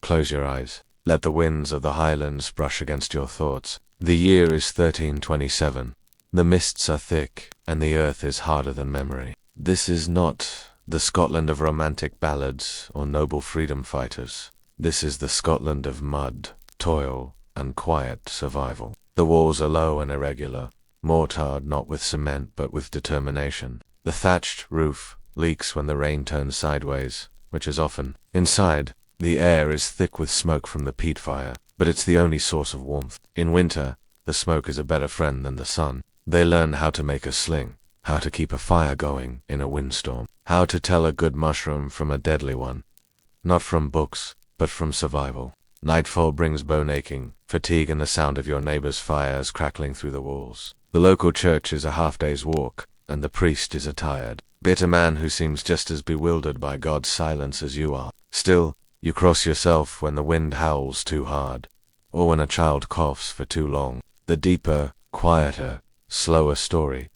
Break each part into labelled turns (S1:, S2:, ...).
S1: Close your eyes. Let the winds of the Highlands brush against your thoughts. The year is 1327. The mists are thick, and the earth is harder than memory. This is not the Scotland of romantic ballads or noble freedom fighters. This is the Scotland of mud, toil, and quiet survival. The walls are low and irregular, mortared not with cement but with determination. The thatched roof leaks when the rain turns sideways, which is often. Inside, the air is thick with smoke from the peat fire, but it's the only source of warmth. In winter, the smoke is a better friend than the sun. They learn how to make a sling, how to keep a fire going in a windstorm, how to tell a good mushroom from a deadly one. Not from books, but from survival. Nightfall brings bone aching, fatigue and the sound of your neighbor's fires crackling through the walls. The local church is a half-day's walk, and the priest is a tired, bitter man who seems just as bewildered by God's silence as you are. Still, you cross yourself when the wind howls too hard, or when a child coughs for too long. The deeper, quieter, slower story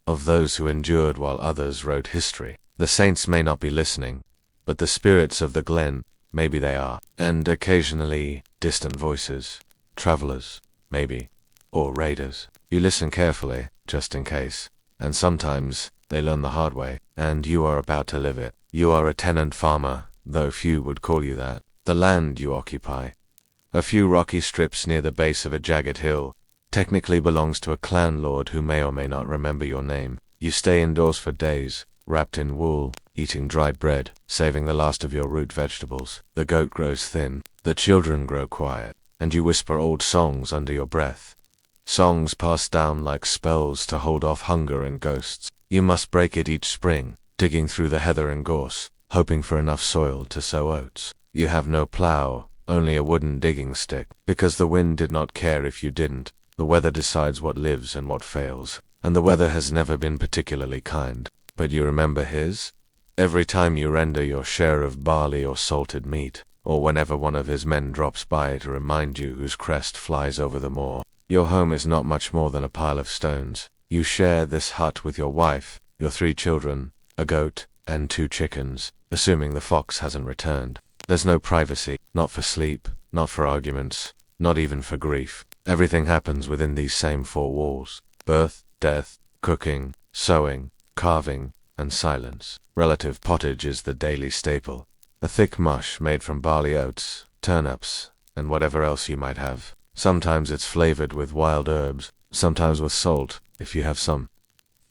S1: of those who endured while others wrote history. The saints may not be listening, but the spirits of the glen, maybe they are, and occasionally distant voices, travelers, maybe, or raiders. You listen carefully, just in case, and sometimes they learn the hard way, and you are about to live it. You are a tenant farmer, though few would call you that. The land you occupy, a few rocky strips near the base of a jagged hill, technically belongs to a clan lord who may or may not remember your name. You stay indoors for days, wrapped in wool, eating dried bread, saving the last of your root vegetables. The goat grows thin, the children grow quiet, and you whisper old songs under your breath. Songs passed down like spells to hold off hunger and ghosts. You must break it each spring, digging through the heather and gorse, hoping for enough soil to sow oats. You have no plow, only a wooden digging stick, because the wind did not care if you didn't. The weather decides what lives and what fails, and the weather has never been particularly kind. But you remember his? Every time you render your share of barley or salted meat, or whenever one of his men drops by to remind you whose crest flies over the moor. Your home is not much more than a pile of stones. You share this hut with your wife, your 3 children, a goat, and 2 chickens, assuming the fox hasn't returned. There's no privacy, not for sleep, not for arguments, not even for grief. Everything happens within these same 4 walls. Birth, death, cooking, sewing, carving, and silence. Relative pottage is the daily staple. A thick mush made from barley oats, turnips, and whatever else you might have. Sometimes it's flavored with wild herbs, sometimes with salt, if you have some,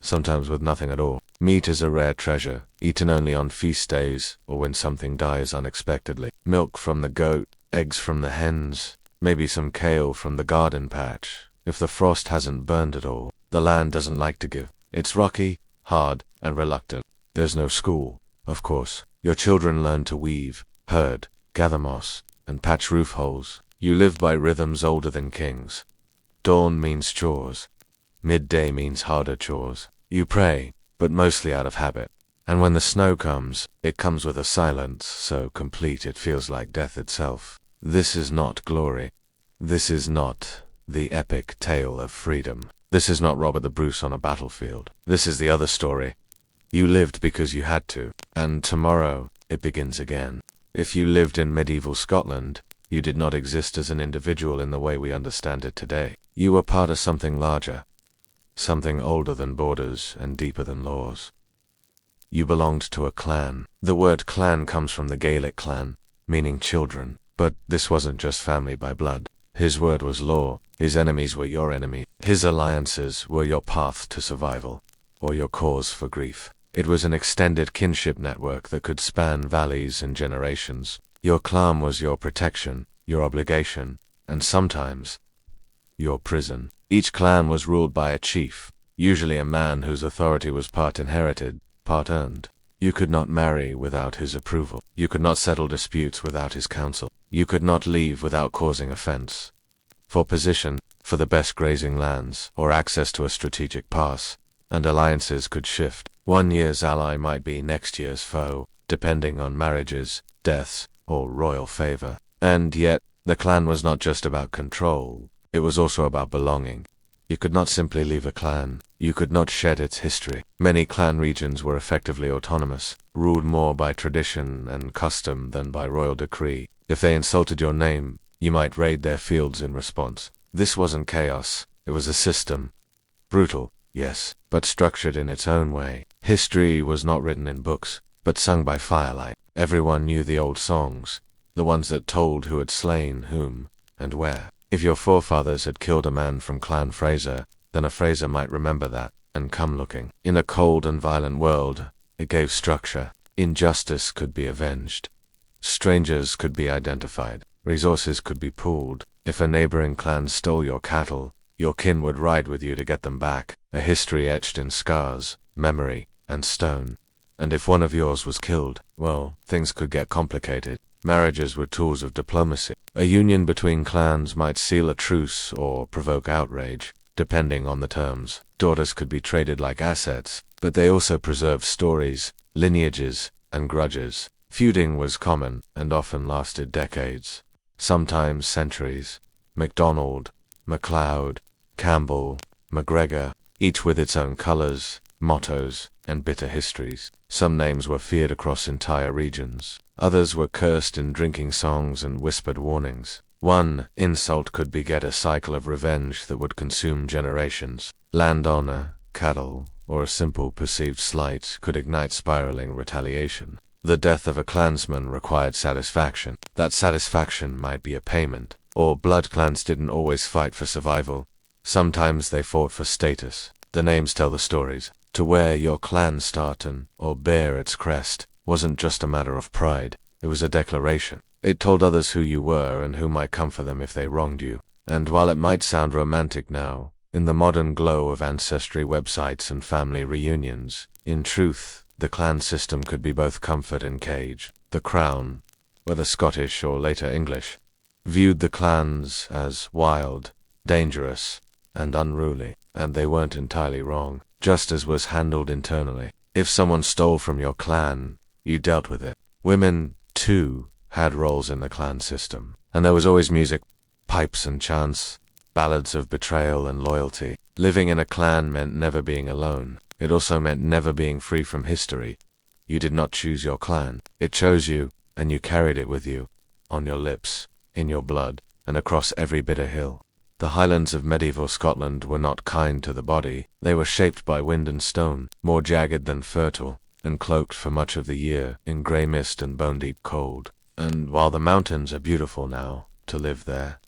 S1: sometimes with nothing at all. Meat is a rare treasure, eaten only on feast days or when something dies unexpectedly. Milk from the goat, eggs from the hens, maybe some kale from the garden patch, if the frost hasn't burned it all. The land doesn't like to give. It's rocky, hard, and reluctant. There's no school, of course. Your children learn to weave, herd, gather moss, and patch roof holes. You live by rhythms older than kings. Dawn means chores. Midday means harder chores. You pray, but mostly out of habit. And when the snow comes, it comes with a silence so complete it feels like death itself. This is not glory. This is not the epic tale of freedom. This is not Robert the Bruce on a battlefield. This is the other story. You lived because you had to, and tomorrow it begins again. If you lived in medieval Scotland, you did not exist as an individual in the way we understand it today. You were part of something larger, something older than borders and deeper than laws. You belonged to a clan. The word clan comes from the Gaelic clan, meaning children. But this wasn't just family by blood. His word was law. His enemies were your enemy. His alliances were your path to survival, or your cause for grief. It was an extended kinship network that could span valleys and generations. Your clan was your protection, your obligation, and sometimes your prison. Each clan was ruled by a chief, usually a man whose authority was part inherited, part earned. You could not marry without his approval. You could not settle disputes without his counsel. You could not leave without causing offense. For position, for the best grazing lands, or access to a strategic pass, and alliances could shift. One year's ally might be next year's foe, depending on marriages, deaths, or royal favor. And yet, the clan was not just about control, it was also about belonging. You could not simply leave a clan. You could not shed its history. Many clan regions were effectively autonomous, ruled more by tradition and custom than by royal decree. If they insulted your name, you might raid their fields in response. This wasn't chaos, it was a system. Brutal, yes, but structured in its own way. History was not written in books, but sung by firelight. Everyone knew the old songs, the ones that told who had slain whom, and where. If your forefathers had killed a man from Clan Fraser, then a Fraser might remember that, and come looking. In a cold and violent world, it gave structure. Injustice could be avenged. Strangers could be identified. Resources could be pooled. If a neighboring clan stole your cattle, your kin would ride with you to get them back. A history etched in scars, memory, and stone. And if one of yours was killed, well, things could get complicated. Marriages were tools of diplomacy. A union between clans might seal a truce or provoke outrage, depending on the terms. Daughters could be traded like assets, but they also preserved stories, lineages, and grudges. Feuding was common and often lasted decades, sometimes centuries. MacDonald, MacLeod, Campbell, MacGregor, each with its own colors, mottos, and bitter histories. Some names were feared across entire regions. Others were cursed in drinking songs and whispered warnings. One insult could beget a cycle of revenge that would consume generations. Land honor, cattle, or a simple perceived slight could ignite spiraling retaliation. The death of a clansman required satisfaction. That satisfaction might be a payment. Or blood clans didn't always fight for survival. Sometimes they fought for status. The names tell the stories. To wear your clan tartan or bear its crest wasn't just a matter of pride. It was a declaration. It told others who you were and who might come for them if they wronged you. And while it might sound romantic now, in the modern glow of ancestry websites and family reunions, in truth, the clan system could be both comfort and cage. The Crown, whether Scottish or later English, viewed the clans as wild, dangerous, and unruly, and they weren't entirely wrong. Justice was handled internally. If someone stole from your clan, you dealt with it. Women, too, had roles in the clan system, and there was always music, pipes and chants, ballads of betrayal and loyalty. Living in a clan meant never being alone. It also meant never being free from history. You did not choose your clan. It chose you, and you carried it with you, on your lips, in your blood, and across every bitter hill. The Highlands of medieval Scotland were not kind to the body. They were shaped by wind and stone, more jagged than fertile, and cloaked for much of the year in grey mist and bone-deep cold. And while the mountains are beautiful now, to live there,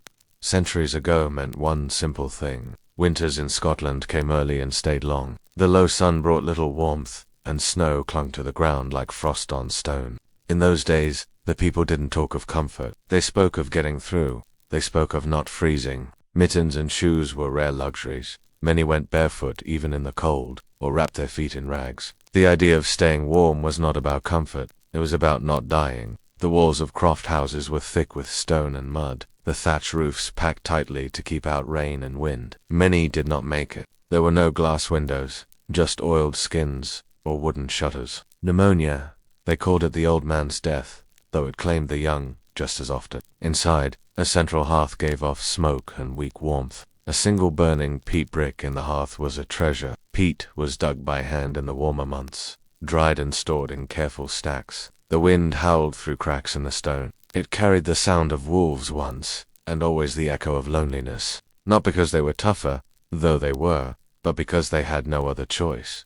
S1: centuries ago meant one simple thing. Winters in Scotland came early and stayed long. The low sun brought little warmth, and snow clung to the ground like frost on stone. In those days, the people didn't talk of comfort. They spoke of getting through. They spoke of not freezing. Mittens and shoes were rare luxuries. Many went barefoot even in the cold, or wrapped their feet in rags. The idea of staying warm was not about comfort. It was about not dying. The walls of croft houses were thick with stone and mud, the thatch roofs packed tightly to keep out rain and wind. Many did not make it. There were no glass windows, just oiled skins or wooden shutters. Pneumonia, they called it the old man's death, though it claimed the young just as often. Inside, a central hearth gave off smoke and weak warmth. A single burning peat brick in the hearth was a treasure. Peat was dug by hand in the warmer months, dried and stored in careful stacks. The wind howled through cracks in the stone. It carried the sound of wolves once, and always the echo of loneliness. Not because they were tougher, though they were, but because they had no other choice.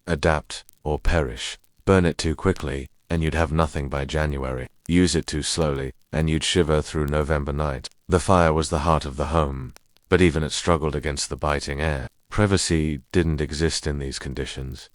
S1: Adapt, or perish. Burn it too quickly, and you'd have nothing by January. Use it too slowly, and you'd shiver through November night. The fire was the heart of the home, but even it struggled against the biting air. Privacy didn't exist in these conditions.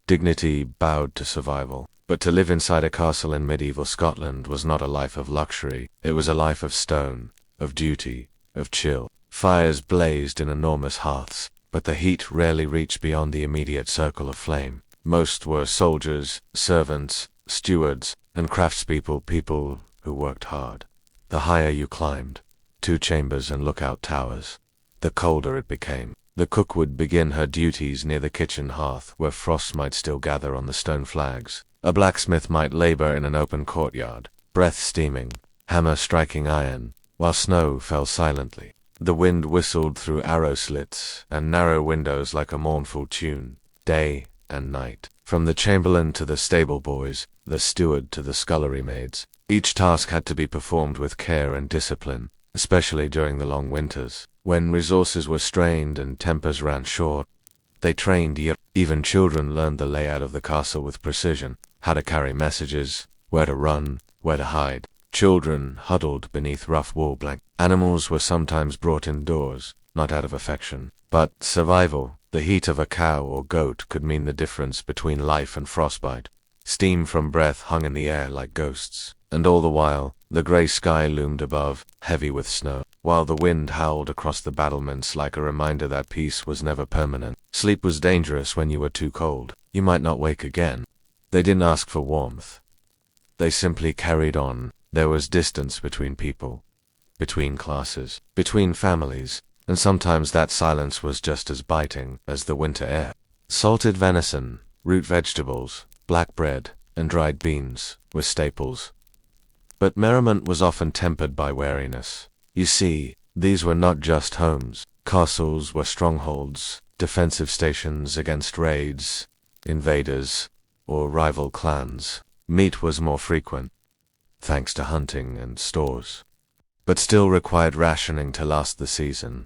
S1: Dignity bowed to survival. But to live inside a castle in medieval Scotland was not a life of luxury. It was a life of stone, of duty, of chill. Fires blazed in enormous hearths, but the heat rarely reached beyond the immediate circle of flame. Most were soldiers, servants, stewards, and craftspeople, people who worked hard. The higher you climbed, 2 chambers and lookout towers, the colder it became. The cook would begin her duties near the kitchen hearth, where frost might still gather on the stone flags. A blacksmith might labor in an open courtyard, breath steaming, hammer striking iron, while snow fell silently. The wind whistled through arrow slits and narrow windows like a mournful tune, day and night. From the chamberlain to the stable boys, the steward to the scullery maids, each task had to be performed with care and discipline, especially during the long winters, when resources were strained and tempers ran short. They trained, even children learned the layout of the castle with precision, how to carry messages, where to run, where to hide. Children huddled beneath rough wool blankets. Animals were sometimes brought indoors, not out of affection, but survival. The heat of a cow or goat could mean the difference between life and frostbite. Steam from breath hung in the air like ghosts, and all the while, the grey sky loomed above, heavy with snow, while the wind howled across the battlements like a reminder that peace was never permanent. Sleep was dangerous when you were too cold. You might not wake again. They didn't ask for warmth. They simply carried on. There was distance between people, between classes, between families, and sometimes that silence was just as biting as the winter air. Salted venison, root vegetables, black bread, and dried beans were staples. But merriment was often tempered by wariness. You see, these were not just homes. Castles were strongholds, defensive stations against raids, invaders, or rival clans. Meat was more frequent, thanks to hunting and stores, but still required rationing to last the season.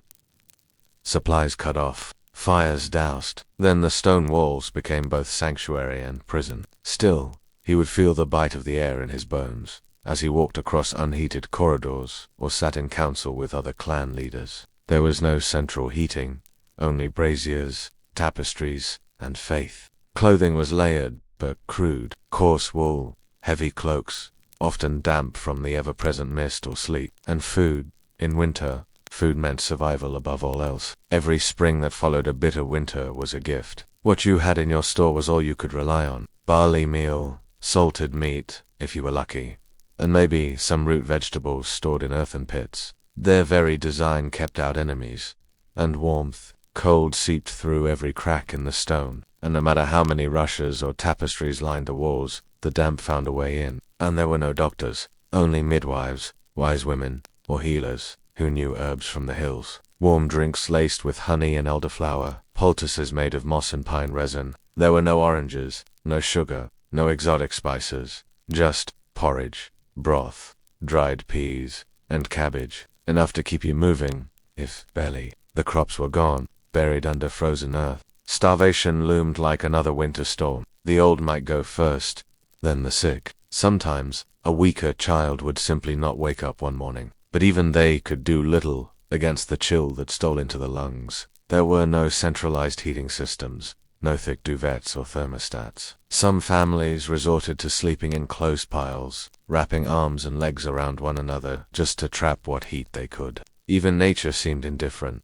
S1: Supplies cut off, fires doused, then the stone walls became both sanctuary and prison. Still, he would feel the bite of the air in his bones as he walked across unheated corridors or sat in council with other clan leaders. There was no central heating, only braziers, tapestries, and faith. Clothing was layered but crude, coarse wool, heavy cloaks, often damp from the ever-present mist or sleet. And food, in winter, food meant survival above all else. Every spring that followed a bitter winter was a gift. What you had in your store was all you could rely on. Barley meal, salted meat, if you were lucky, and maybe some root vegetables stored in earthen pits. Their very design kept out enemies. And warmth, cold seeped through every crack in the stone, and no matter how many rushes or tapestries lined the walls, the damp found a way in. And there were no doctors, only midwives, wise women, or healers, who knew herbs from the hills. Warm drinks laced with honey and elderflower, poultices made of moss and pine resin. There were no oranges, no sugar, no exotic spices, just porridge, broth, dried peas, and cabbage, enough to keep you moving, if barely. The crops were gone, buried under frozen earth. Starvation loomed like another winter storm. The old might go first, then the sick. Sometimes, a weaker child would simply not wake up one morning, but even they could do little against the chill that stole into the lungs. There were no centralized heating systems, no thick duvets or thermostats. Some families resorted to sleeping in close piles, wrapping arms and legs around one another just to trap what heat they could. Even nature seemed indifferent.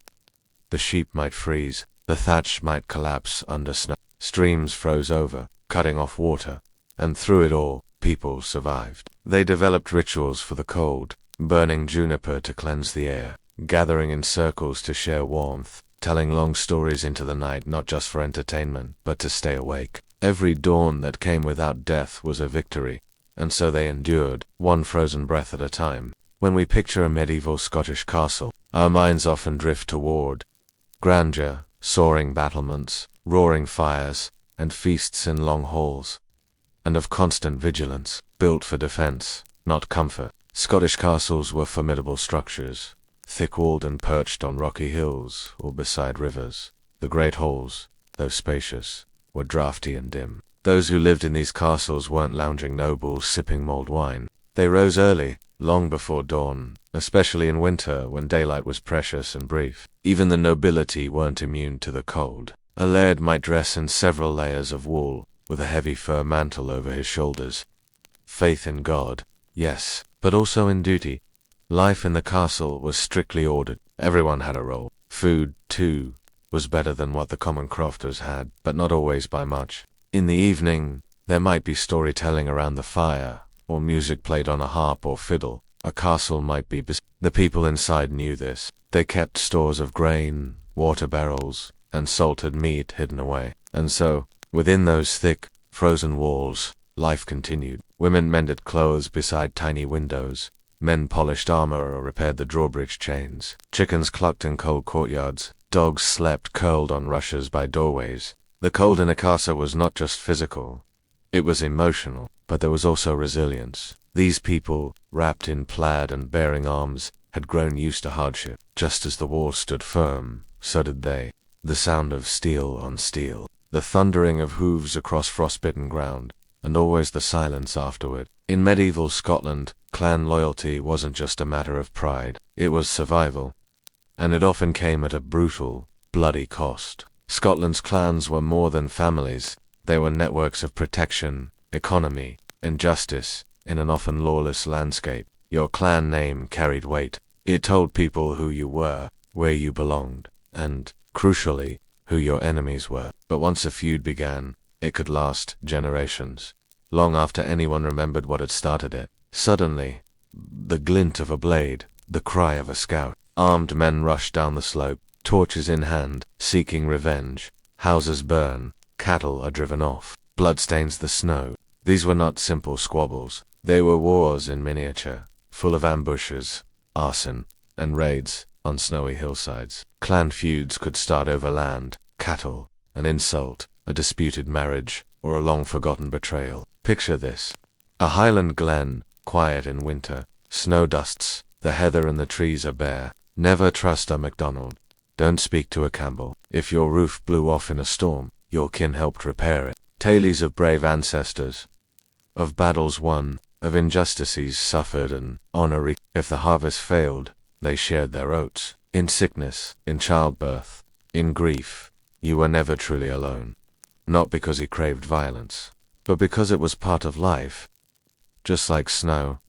S1: The sheep might freeze, the thatch might collapse under snow. Streams froze over, cutting off water, and through it all, people survived. They developed rituals for the cold, burning juniper to cleanse the air, gathering in circles to share warmth, telling long stories into the night not just for entertainment, but to stay awake. Every dawn that came without death was a victory, and so they endured, one frozen breath at a time. When we picture a medieval Scottish castle, our minds often drift toward grandeur, soaring battlements, roaring fires, and feasts in long halls, and of constant vigilance, built for defense, not comfort. Scottish castles were formidable structures, thick-walled and perched on rocky hills or beside rivers. The great halls, though spacious, were draughty and dim. Those who lived in these castles weren't lounging nobles sipping mulled wine. They rose early, long before dawn, especially in winter when daylight was precious and brief. Even the nobility weren't immune to the cold. A laird might dress in several layers of wool, with a heavy fur mantle over his shoulders. Faith in God, yes, but also in duty. Life in the castle was strictly ordered. Everyone had a role. Food, too, was better than what the common crofters had, but not always by much. In the evening, there might be storytelling around the fire, or music played on a harp or fiddle. A castle might be The people inside knew this. They kept stores of grain, water barrels, and salted meat hidden away. And so, within those thick, frozen walls, life continued. Women mended clothes beside tiny windows. Men polished armor or repaired the drawbridge chains. Chickens clucked in cold courtyards. Dogs slept curled on rushes by doorways. The cold in Akasa was not just physical. It was emotional, but there was also resilience. These people, wrapped in plaid and bearing arms, had grown used to hardship. Just as the walls stood firm, so did they. The sound of steel on steel, the thundering of hooves across frostbitten ground, and always the silence afterward. In medieval Scotland, clan loyalty wasn't just a matter of pride, it was survival. And it often came at a brutal, bloody cost. Scotland's clans were more than families. They were networks of protection, economy, and justice in an often lawless landscape. Your clan name carried weight. It told people who you were, where you belonged, and, crucially, who your enemies were. But once a feud began, it could last generations. Long after anyone remembered what had started it. Suddenly, the glint of a blade, the cry of a scout. Armed men rushed down the slope, torches in hand, seeking revenge. Houses burn, cattle are driven off, blood stains the snow. These were not simple squabbles. They were wars in miniature, full of ambushes, arson, and raids on snowy hillsides. Clan feuds could start over land, cattle, an insult, a disputed marriage, or a long-forgotten betrayal. Picture this. A Highland glen, quiet in winter, snow dusts, the heather and the trees are bare. Never trust a MacDonald. Don't speak to a Campbell. If your roof blew off in a storm, your kin helped repair it. Tales of brave ancestors, of battles won, of injustices suffered and honor. If the harvest failed, they shared their oats. In sickness, in childbirth, in grief, you were never truly alone. Not because he craved violence, but because it was part of life. Just like snow,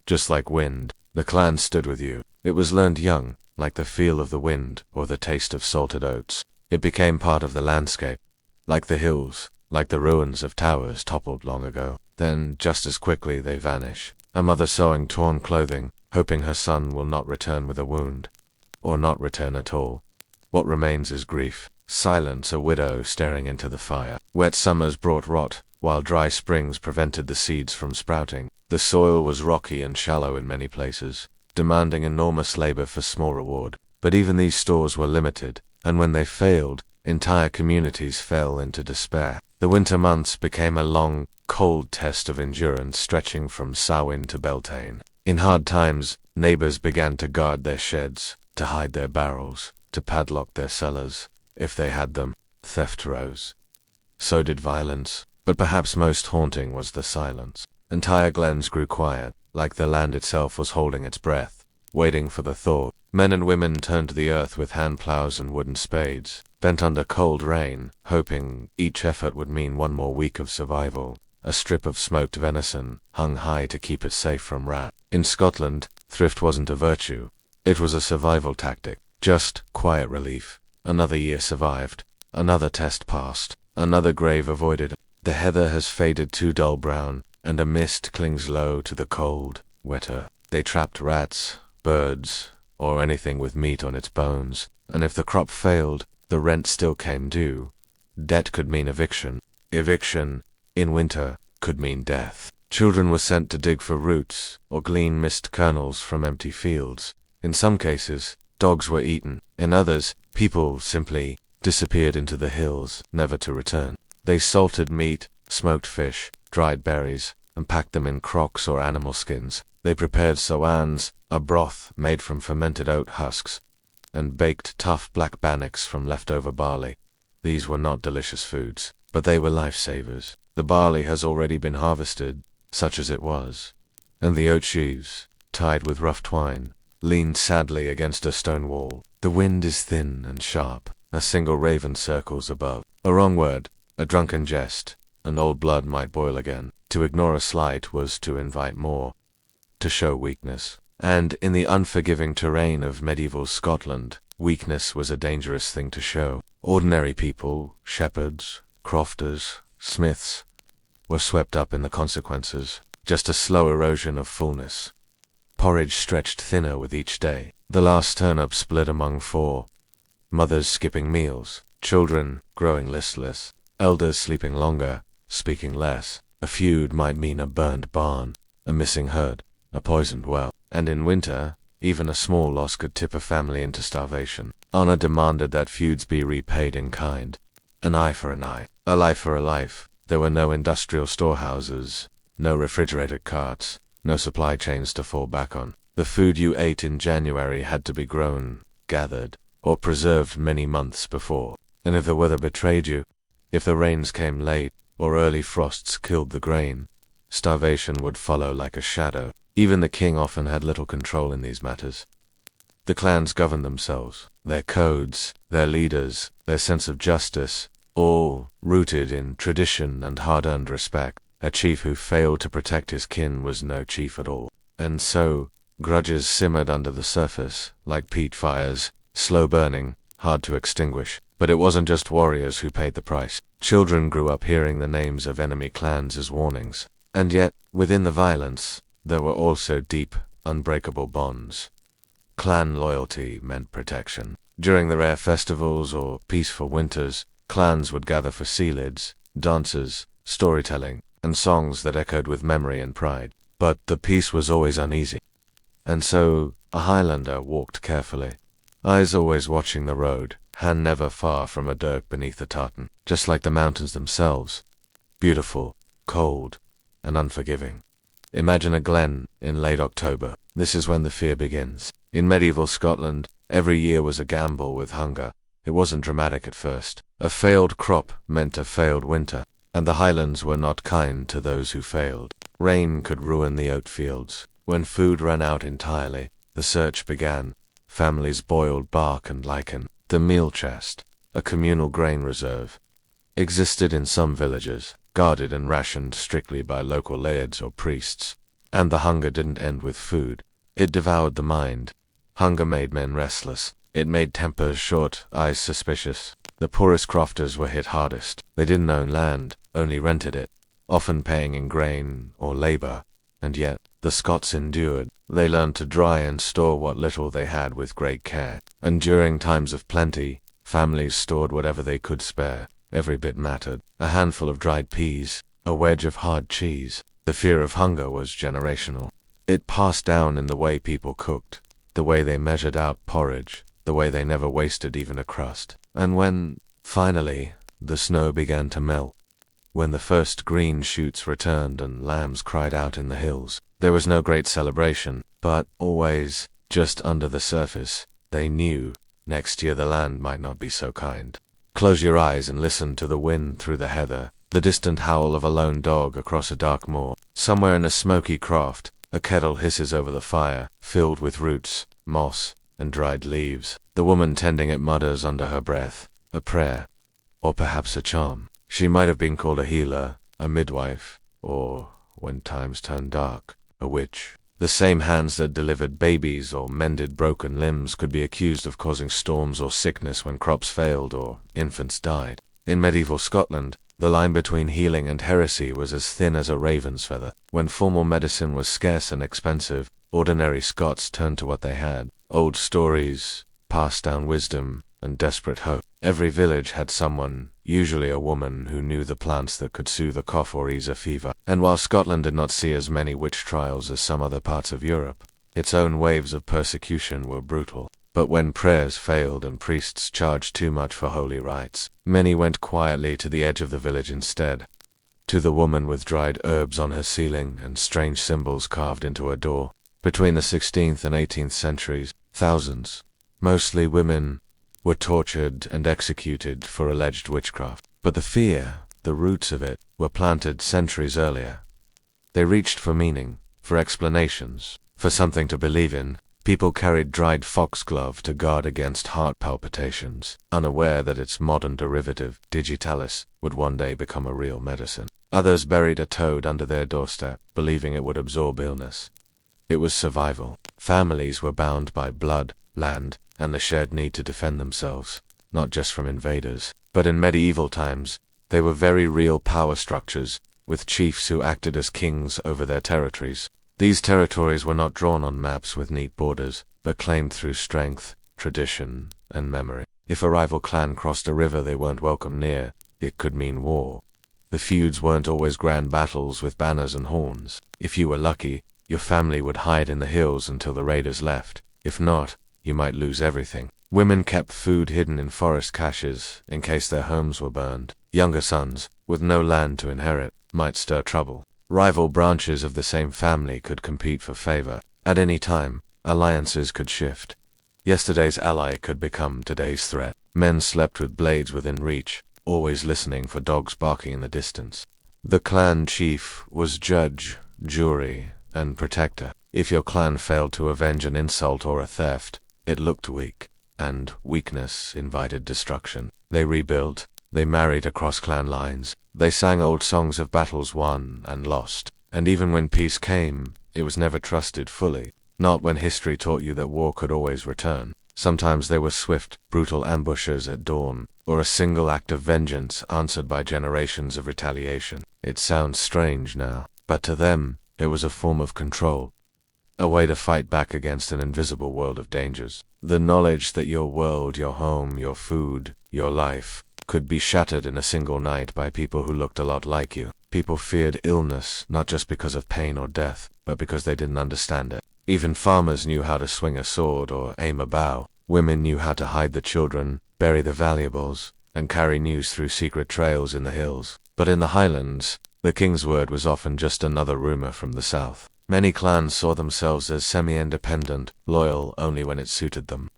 S1: just like wind, the clan stood with you. It was learned young, like the feel of the wind or the taste of salted oats. It became part of the landscape, like the hills, like the ruins of towers toppled long ago. Then, just as quickly, they vanish. A mother sewing torn clothing, hoping her son will not return with a wound, or not return at all. What remains is grief. Silence, a widow staring into the fire. Wet summers brought rot, while dry springs prevented the seeds from sprouting. The soil was rocky and shallow in many places, demanding enormous labor for small reward. But even these stores were limited, and when they failed, entire communities fell into despair. The winter months became a long, cold test of endurance stretching from Samhain to Beltane. In hard times, neighbors began to guard their sheds, to hide their barrels, to padlock their cellars. If they had them, theft rose. So did violence, but perhaps most haunting was the silence. Entire glens grew quiet, like the land itself was holding its breath, waiting for the thaw. Men and women turned to the earth with hand plows and wooden spades, bent under cold rain, hoping each effort would mean one more week of survival. A strip of smoked venison hung high to keep it safe from rat. In Scotland, thrift wasn't a virtue. It was a survival tactic. Just quiet relief. Another year survived. Another test passed. Another grave avoided. The heather has faded to dull brown, and a mist clings low to the cold, wet earth. They trapped rats, birds, or anything with meat on its bones, and if the crop failed, the rent still came due. Debt could mean eviction. Eviction, in winter, could mean death. Children were sent to dig for roots, or glean mist kernels from empty fields. In some cases, dogs were eaten. In others, people simply disappeared into the hills, never to return. They salted meat, smoked fish, dried berries, and packed them in crocks or animal skins. They prepared sowans, a broth made from fermented oat husks, and baked tough black bannocks from leftover barley. These were not delicious foods, but they were lifesavers. The barley has already been harvested, such as it was, and the oat sheaves, tied with rough twine, leaned sadly against a stone wall. The wind is thin and sharp. A single raven circles above. A wrong word, a drunken jest, and old blood might boil again. To ignore a slight was to invite more, to show weakness. And in the unforgiving terrain of medieval Scotland, weakness was a dangerous thing to show. Ordinary people, shepherds, crofters, smiths, were swept up in the consequences. Just a slow erosion of fullness. Porridge stretched thinner with each day. The last turnip split among four. Mothers skipping meals. Children growing listless. Elders sleeping longer, speaking less. A feud might mean a burned barn, a missing herd, a poisoned well, and in winter, even a small loss could tip a family into starvation. Honor demanded that feuds be repaid in kind. An eye for an eye, a life for a life. There were no industrial storehouses, no refrigerated carts, no supply chains to fall back on. The food you ate in January had to be grown, gathered, or preserved many months before. And if the weather betrayed you, if the rains came late, or early frosts killed the grain, starvation would follow like a shadow. Even the king often had little control in these matters. The clans governed themselves, their codes, their leaders, their sense of justice, all rooted in tradition and hard-earned respect. A chief who failed to protect his kin was no chief at all. And so, grudges simmered under the surface, like peat fires, slow burning, hard to extinguish. But it wasn't just warriors who paid the price. Children grew up hearing the names of enemy clans as warnings. And yet, within the violence, there were also deep, unbreakable bonds. Clan loyalty meant protection. During the rare festivals or peaceful winters, clans would gather for sealids, dances, storytelling, and songs that echoed with memory and pride. But the peace was always uneasy. And so, a Highlander walked carefully, eyes always watching the road, hand never far from a dirk beneath the tartan, just like the mountains themselves, beautiful, cold, and unforgiving. Imagine a glen in late October. This is when the fear begins. In medieval Scotland, every year was a gamble with hunger. It wasn't dramatic at first. A failed crop meant a failed winter, and the Highlands were not kind to those who failed. Rain could ruin the oat fields. When food ran out entirely, the search began. Families boiled bark and lichen. The meal chest, a communal grain reserve, existed in some villages, guarded and rationed strictly by local lairds or priests. And the hunger didn't end with food. It devoured the mind. Hunger made men restless. It made tempers short, eyes suspicious. The poorest crofters were hit hardest. They didn't own land, only rented it, often paying in grain or labor. And yet, the Scots endured. They learned to dry and store what little they had with great care. And during times of plenty, families stored whatever they could spare. Every bit mattered. A handful of dried peas, a wedge of hard cheese. The fear of hunger was generational. It passed down in the way people cooked, the way they measured out porridge, the way they never wasted even a crust. And when, finally, the snow began to melt, when the first green shoots returned and lambs cried out in the hills, there was no great celebration, but always, just under the surface, they knew next year the land might not be so kind. Close your eyes and listen to the wind through the heather, the distant howl of a lone dog across a dark moor. Somewhere in a smoky croft, a kettle hisses over the fire, filled with roots, moss, and dried leaves. The woman tending it mutters under her breath, a prayer, or perhaps a charm. She might have been called a healer, a midwife, or, when times turned dark, a witch. The same hands that delivered babies or mended broken limbs could be accused of causing storms or sickness when crops failed or infants died. In medieval Scotland, the line between healing and heresy was as thin as a raven's feather. When formal medicine was scarce and expensive, ordinary Scots turned to what they had: old stories, passed down wisdom, and desperate hope. Every village had someone, usually a woman, who knew the plants that could soothe a cough or ease a fever. And while Scotland did not see as many witch trials as some other parts of Europe, its own waves of persecution were brutal. But when prayers failed and priests charged too much for holy rites, many went quietly to the edge of the village instead. To the woman with dried herbs on her ceiling and strange symbols carved into her door. Between the 16th and 18th centuries, thousands, mostly women, were tortured and executed for alleged witchcraft. But the fear, the roots of it, were planted centuries earlier. They reached for meaning, for explanations, for something to believe in. People carried dried foxglove to guard against heart palpitations, unaware that its modern derivative, digitalis, would one day become a real medicine. Others buried a toad under their doorstep, believing it would absorb illness. It was survival. Families were bound by blood, land, and the shared need to defend themselves, not just from invaders. But in medieval times, they were very real power structures, with chiefs who acted as kings over their territories. These territories were not drawn on maps with neat borders, but claimed through strength, tradition, and memory. If a rival clan crossed a river they weren't welcome near, it could mean war. The feuds weren't always grand battles with banners and horns. If you were lucky, Your family would hide in the hills until the raiders left. If not, you might lose everything. Women kept food hidden in forest caches in case their homes were burned. Younger sons, with no land to inherit, might stir trouble. Rival branches of the same family could compete for favor. At any time, alliances could shift. Yesterday's ally could become today's threat. Men slept with blades within reach, always listening for dogs barking in the distance. The clan chief was judge, jury, and protector. If your clan failed to avenge an insult or a theft, it looked weak, and weakness invited destruction. They rebuilt, they married across clan lines, they sang old songs of battles won and lost, and even when peace came, it was never trusted fully. Not when history taught you that war could always return. Sometimes they were swift, brutal ambushers at dawn, or a single act of vengeance answered by generations of retaliation. It sounds strange now, but to them, it was a form of control, a way to fight back against an invisible world of dangers. The knowledge that your world, your home, your food, your life, could be shattered in a single night by people who looked a lot like you. People feared illness, not just because of pain or death, but because they didn't understand it. Even farmers knew how to swing a sword or aim a bow. Women knew how to hide the children, bury the valuables, and carry news through secret trails in the hills. But in the Highlands, the king's word was often just another rumor from the south. Many clans saw themselves as semi-independent, loyal only when it suited them.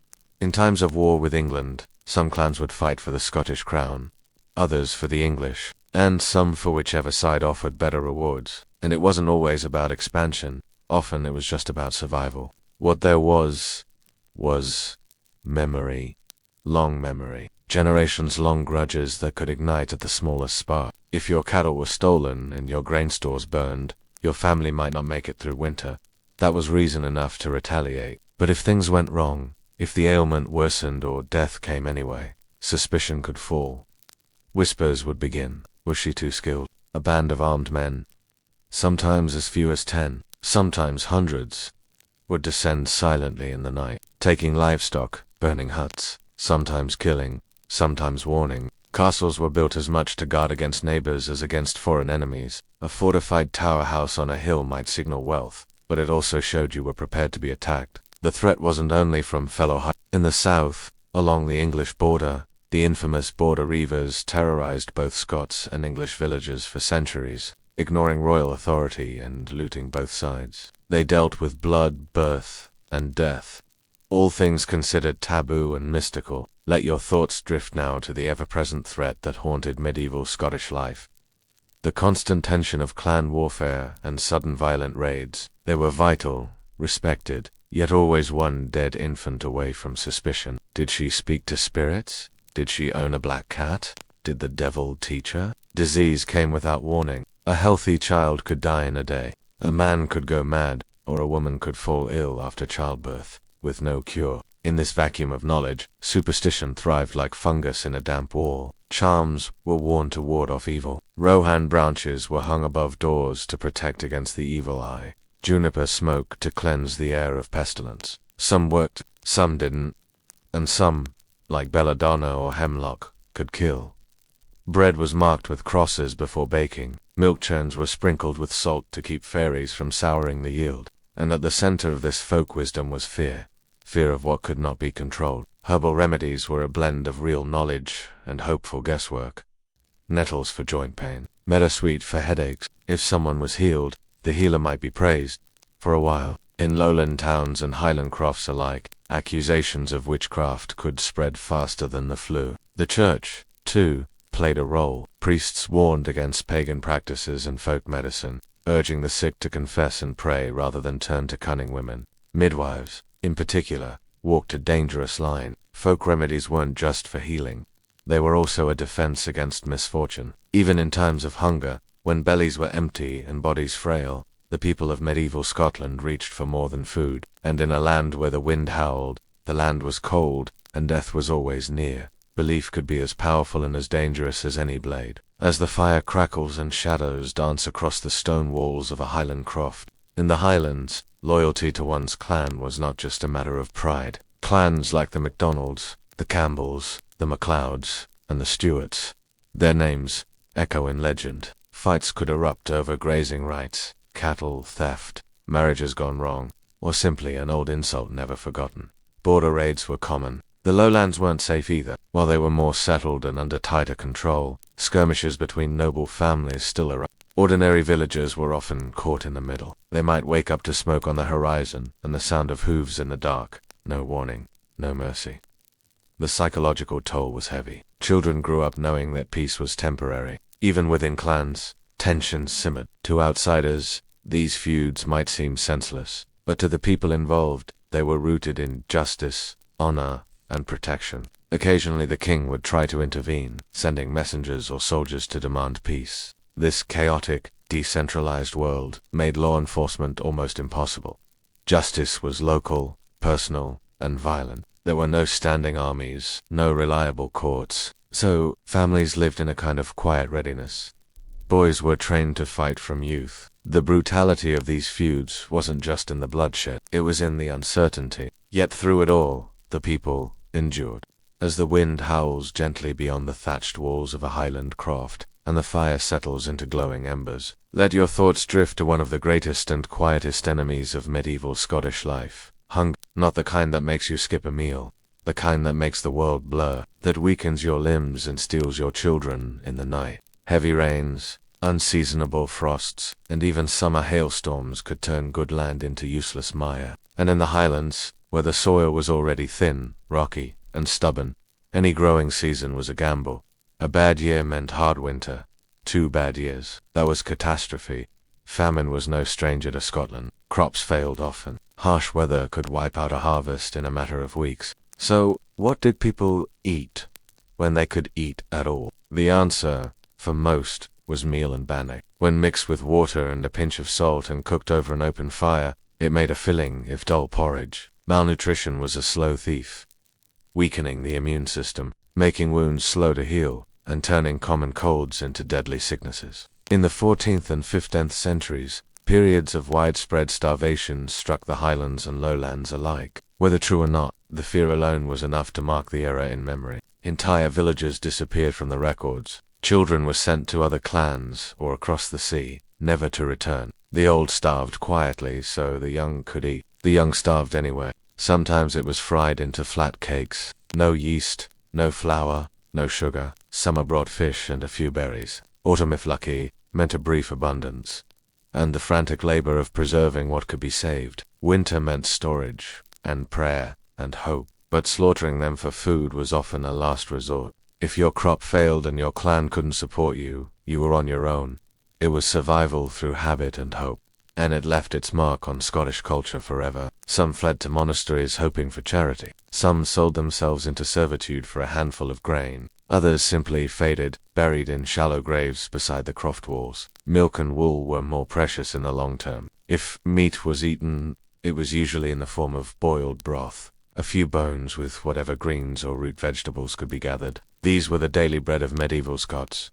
S1: In times of war with England, some clans would fight for the Scottish crown, others for the English, and some for whichever side offered better rewards. And it wasn't always about expansion. Often it was just about survival. What there was memory. Long memory. Generations-long grudges that could ignite at the smallest spark. If your cattle were stolen and your grain stores burned, your family might not make it through winter. That was reason enough to retaliate. But if things went wrong, if the ailment worsened or death came anyway, suspicion could fall. Whispers would begin. Was she too skilled? A band of armed men, sometimes as few as 10, sometimes hundreds, would descend silently in the night, taking livestock, burning huts, sometimes killing, sometimes warning. Castles were built as much to guard against neighbors as against foreign enemies. A fortified tower house on a hill might signal wealth, but it also showed you were prepared to be attacked. The threat wasn't only from fellow in the south, along the English border. The infamous border reivers terrorized both Scots and English villages for centuries, ignoring royal authority and looting both sides. They dealt with blood, birth, and death, all things considered taboo and mystical. Let your thoughts drift now to the ever-present threat that haunted medieval Scottish life. The constant tension of clan warfare and sudden violent raids. They were vital, respected, yet always one dead infant away from suspicion. Did she speak to spirits? Did she own a black cat? Did the devil teach her? Disease came without warning. A healthy child could die in a day. A man could go mad, or a woman could fall ill after childbirth, with no cure. In this vacuum of knowledge, superstition thrived like fungus in a damp wall. Charms were worn to ward off evil. Rohan branches were hung above doors to protect against the evil eye. Juniper smoke to cleanse the air of pestilence. Some worked, some didn't, and some, like belladonna or hemlock, could kill. Bread was marked with crosses before baking. Milk churns were sprinkled with salt to keep fairies from souring the yield. And at the center of this folk wisdom was fear. Fear of what could not be controlled. Herbal remedies were a blend of real knowledge and hopeful guesswork. Nettles for joint pain. Meadowsweet for headaches. If someone was healed, the healer might be praised. For a while, in lowland towns and highland crofts alike, accusations of witchcraft could spread faster than the flu. The church, too, played a role. Priests warned against pagan practices and folk medicine, urging the sick to confess and pray rather than turn to cunning women. Midwives, in particular, walked a dangerous line. Folk remedies weren't just for healing. They were also a defense against misfortune. Even in times of hunger, when bellies were empty and bodies frail, the people of medieval Scotland reached for more than food. And in a land where the wind howled, the land was cold, and death was always near, belief could be as powerful and as dangerous as any blade. As the fire crackles and shadows dance across the stone walls of a Highland croft, in the Highlands, loyalty to one's clan was not just a matter of pride. Clans like the MacDonalds, the Campbells, the MacLeods, and the Stuarts, their names echo in legend. Fights could erupt over grazing rights, cattle theft, marriages gone wrong, or simply an old insult never forgotten. Border raids were common. The lowlands weren't safe either. While they were more settled and under tighter control, skirmishes between noble families still arose. Ordinary villagers were often caught in the middle. They might wake up to smoke on the horizon and the sound of hooves in the dark. No warning, no mercy. The psychological toll was heavy. Children grew up knowing that peace was temporary. Even within clans, tensions simmered. To outsiders, these feuds might seem senseless, but to the people involved, they were rooted in justice, honor, and protection. Occasionally the king would try to intervene, sending messengers or soldiers to demand peace. This chaotic, decentralized world made law enforcement almost impossible. Justice was local, personal, and violent. There were no standing armies, no reliable courts, so families lived in a kind of quiet readiness. Boys were trained to fight from youth. The brutality of these feuds wasn't just in the bloodshed, it was in the uncertainty. Yet through it all, the people endured. As the wind howls gently beyond the thatched walls of a Highland croft, and the fire settles into glowing embers, let your thoughts drift to one of the greatest and quietest enemies of medieval Scottish life. Hunger, not the kind that makes you skip a meal, the kind that makes the world blur, that weakens your limbs and steals your children in the night. Heavy rains, unseasonable frosts, and even summer hailstorms could turn good land into useless mire. And in the Highlands, where the soil was already thin, rocky, and stubborn, any growing season was a gamble. A bad year meant hard winter. 2 bad years, that was catastrophe. Famine was no stranger to Scotland. Crops failed often. Harsh weather could wipe out a harvest in a matter of weeks. So, what did people eat when they could eat at all? The answer, for most, was meal and bannock. When mixed with water and a pinch of salt and cooked over an open fire, it made a filling, if dull porridge. Malnutrition was a slow thief, weakening the immune system, making wounds slow to heal, and turning common colds into deadly sicknesses. In the 14th and 15th centuries, periods of widespread starvation struck the Highlands and lowlands alike. Whether true or not, the fear alone was enough to mark the era in memory. Entire villages disappeared from the records. Children were sent to other clans or across the sea, never to return. The old starved quietly so the young could eat. The young starved anyway. Sometimes it was fried into flat cakes. No yeast, no flour, no sugar. Summer brought fish and a few berries. Autumn, if lucky, meant a brief abundance, and the frantic labor of preserving what could be saved. Winter meant storage, and prayer, and hope, but slaughtering them for food was often a last resort. If your crop failed and your clan couldn't support you, you were on your own. It was survival through habit and hope, and it left its mark on Scottish culture forever. Some fled to monasteries hoping for charity. Some sold themselves into servitude for a handful of grain. Others simply faded, buried in shallow graves beside the croft walls. Milk and wool were more precious in the long term. If meat was eaten, it was usually in the form of boiled broth. A few bones with whatever greens or root vegetables could be gathered. These were the daily bread of medieval Scots.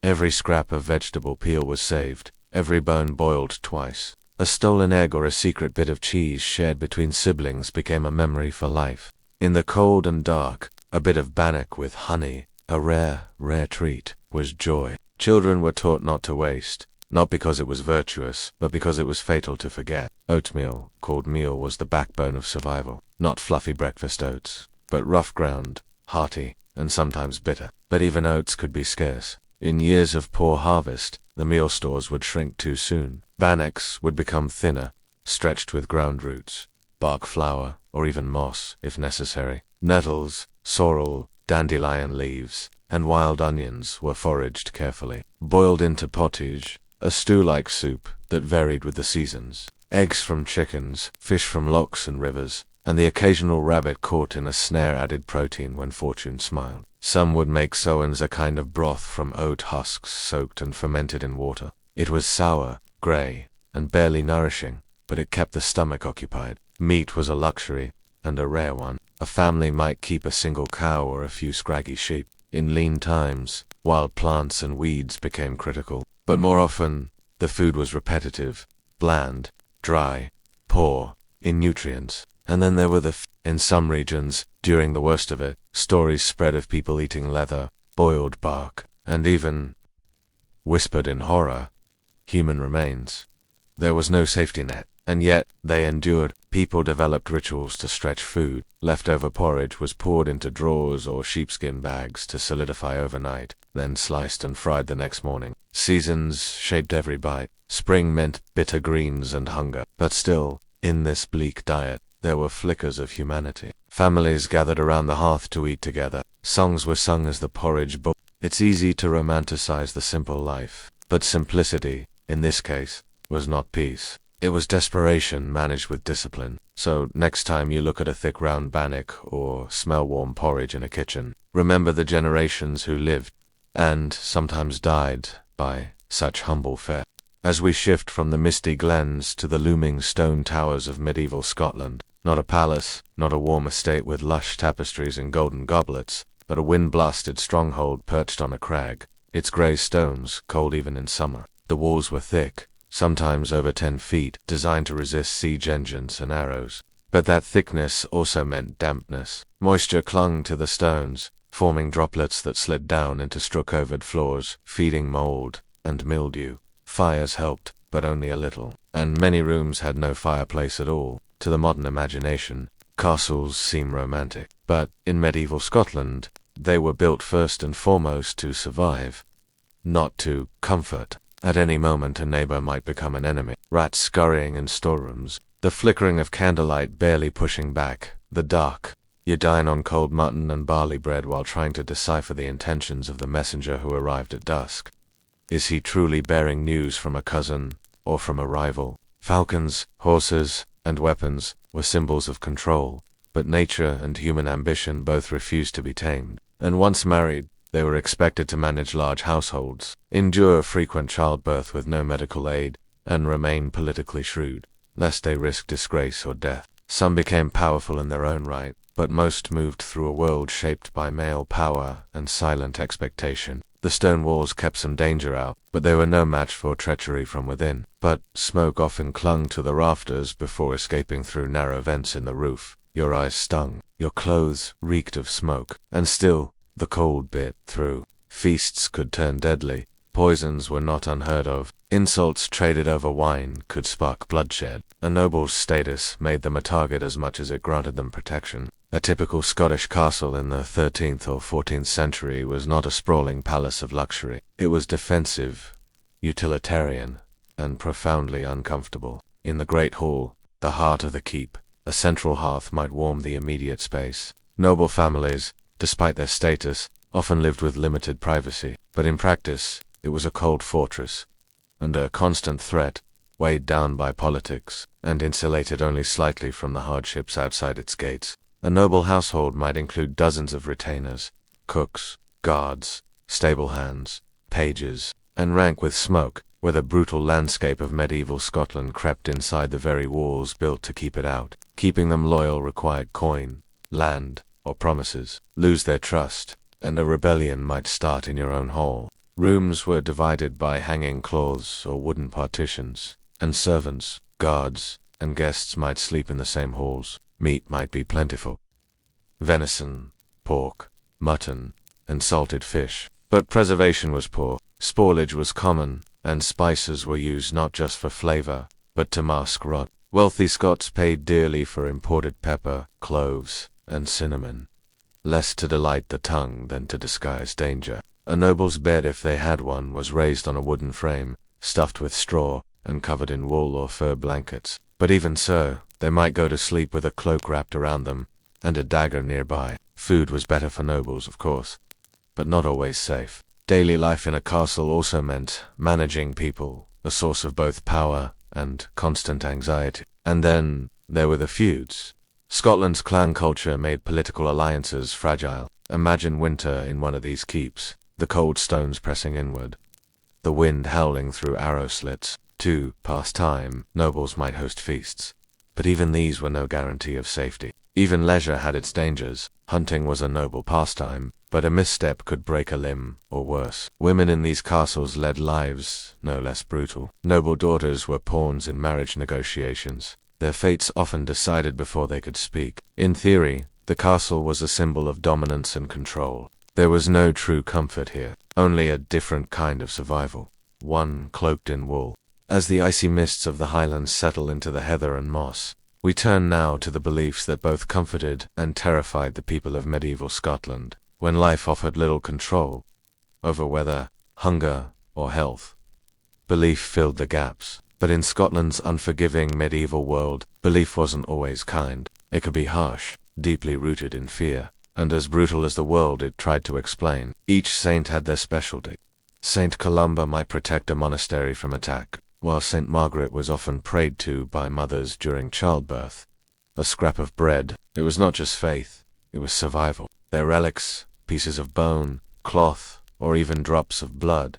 S1: Every scrap of vegetable peel was saved, every bone boiled twice. A stolen egg or a secret bit of cheese shared between siblings became a memory for life. In the cold and dark, a bit of bannock with honey, a rare, rare treat, was joy. Children were taught not to waste, not because it was virtuous, but because it was fatal to forget. Oatmeal, called meal, was the backbone of survival. Not fluffy breakfast oats, but rough ground, hearty, and sometimes bitter. But even oats could be scarce. In years of poor harvest, the meal stores would shrink too soon. Bannocks would become thinner, stretched with ground roots, bark flour, or even moss, if necessary. Nettles, sorrel, dandelion leaves, and wild onions were foraged carefully. Boiled into pottage, a stew-like soup that varied with the seasons. Eggs from chickens, fish from lochs and rivers, and the occasional rabbit caught in a snare added protein when fortune smiled. Some would make sowens, a kind of broth from oat husks soaked and fermented in water. It was sour, grey, and barely nourishing, but it kept the stomach occupied. Meat was a luxury, and a rare one. A family might keep a single cow or a few scraggy sheep. In lean times, wild plants and weeds became critical. But more often, the food was repetitive, bland, dry, poor in nutrients. And then there were in some regions, during the worst of it, stories spread of people eating leather, boiled bark, and even, whispered in horror, human remains. There was no safety net. And yet, they endured. People developed rituals to stretch food. Leftover porridge was poured into drawers or sheepskin bags to solidify overnight, then sliced and fried the next morning. Seasons shaped every bite. Spring meant bitter greens and hunger. But still, in this bleak diet, there were flickers of humanity. Families gathered around the hearth to eat together. Songs were sung as the porridge boiled. It's easy to romanticize the simple life, but simplicity, in this case, was not peace. It was desperation managed with discipline. So next time you look at a thick round bannock or smell warm porridge in a kitchen, remember the generations who lived, and sometimes died, by such humble fare. As we shift from the misty glens to the looming stone towers of medieval Scotland, not a palace, not a warm estate with lush tapestries and golden goblets, but a wind-blasted stronghold perched on a crag, its grey stones cold even in summer. The walls were thick, sometimes over 10 feet, designed to resist siege engines and arrows. But that thickness also meant dampness. Moisture clung to the stones, forming droplets that slid down into straw-covered floors, feeding mold and mildew. Fires helped, but only a little, and many rooms had no fireplace at all. To the modern imagination, castles seem romantic, but in medieval Scotland, they were built first and foremost to survive, not to comfort. At any moment a neighbor might become an enemy. Rats scurrying in storerooms, the flickering of candlelight barely pushing back, the dark. You dine on cold mutton and barley bread while trying to decipher the intentions of the messenger who arrived at dusk. Is he truly bearing news from a cousin or from a rival? Falcons, horses, and weapons were symbols of control, but nature and human ambition both refused to be tamed. And once married, they were expected to manage large households, endure frequent childbirth with no medical aid, and remain politically shrewd, lest they risk disgrace or death. Some became powerful in their own right, but most moved through a world shaped by male power and silent expectation. The stone walls kept some danger out, but they were no match for treachery from within. But smoke often clung to the rafters before escaping through narrow vents in the roof. Your eyes stung, your clothes reeked of smoke, and still, the cold bit through. Feasts could turn deadly. Poisons were not unheard of. Insults traded over wine could spark bloodshed. A noble's status made them a target as much as it granted them protection. A typical Scottish castle in the 13th or 14th century was not a sprawling palace of luxury. It was defensive, utilitarian, and profoundly uncomfortable. In the great hall, the heart of the keep, a central hearth might warm the immediate space. Noble families, despite their status, often lived with limited privacy, but in practice, it was a cold fortress, under constant threat, weighed down by politics, and insulated only slightly from the hardships outside its gates. A noble household might include dozens of retainers, cooks, guards, stable hands, pages, and rank with smoke, where the brutal landscape of medieval Scotland crept inside the very walls built to keep it out. Keeping them loyal required coin, land, or promises. Lose their trust, and a rebellion might start in your own hall. Rooms were divided by hanging cloths or wooden partitions, and servants, guards, and guests might sleep in the same halls. Meat might be plentiful. Venison, pork, mutton, and salted fish. But preservation was poor. Spoilage was common, and spices were used not just for flavor, but to mask rot. Wealthy Scots paid dearly for imported pepper, cloves, and cinnamon, less to delight the tongue than to disguise danger. A noble's bed, if they had one, was raised on a wooden frame, stuffed with straw, and covered in wool or fur blankets. But even so, they might go to sleep with a cloak wrapped around them, and a dagger nearby. Food was better for nobles, of course, but not always safe. Daily life in a castle also meant managing people, a source of both power and constant anxiety. And then there were the feuds. Scotland's clan culture made political alliances fragile. Imagine winter in one of these keeps, the cold stones pressing inward, the wind howling through arrow slits. To pass time, nobles might host feasts, but even these were no guarantee of safety. Even leisure had its dangers. Hunting was a noble pastime, but a misstep could break a limb, or worse. Women in these castles led lives no less brutal. Noble daughters were pawns in marriage negotiations, their fates often decided before they could speak. In theory, the castle was a symbol of dominance and control. There was no true comfort here, only a different kind of survival, one cloaked in wool. As the icy mists of the Highlands settle into the heather and moss, we turn now to the beliefs that both comforted and terrified the people of medieval Scotland, when life offered little control over weather, hunger, or health. Belief filled the gaps. But in Scotland's unforgiving medieval world, belief wasn't always kind. It could be harsh, deeply rooted in fear, and as brutal as the world it tried to explain. Each saint had their specialty. Saint Columba might protect a monastery from attack, while Saint Margaret was often prayed to by mothers during childbirth. A scrap of bread, it was not just faith, it was survival. Their relics, pieces of bone, cloth, or even drops of blood,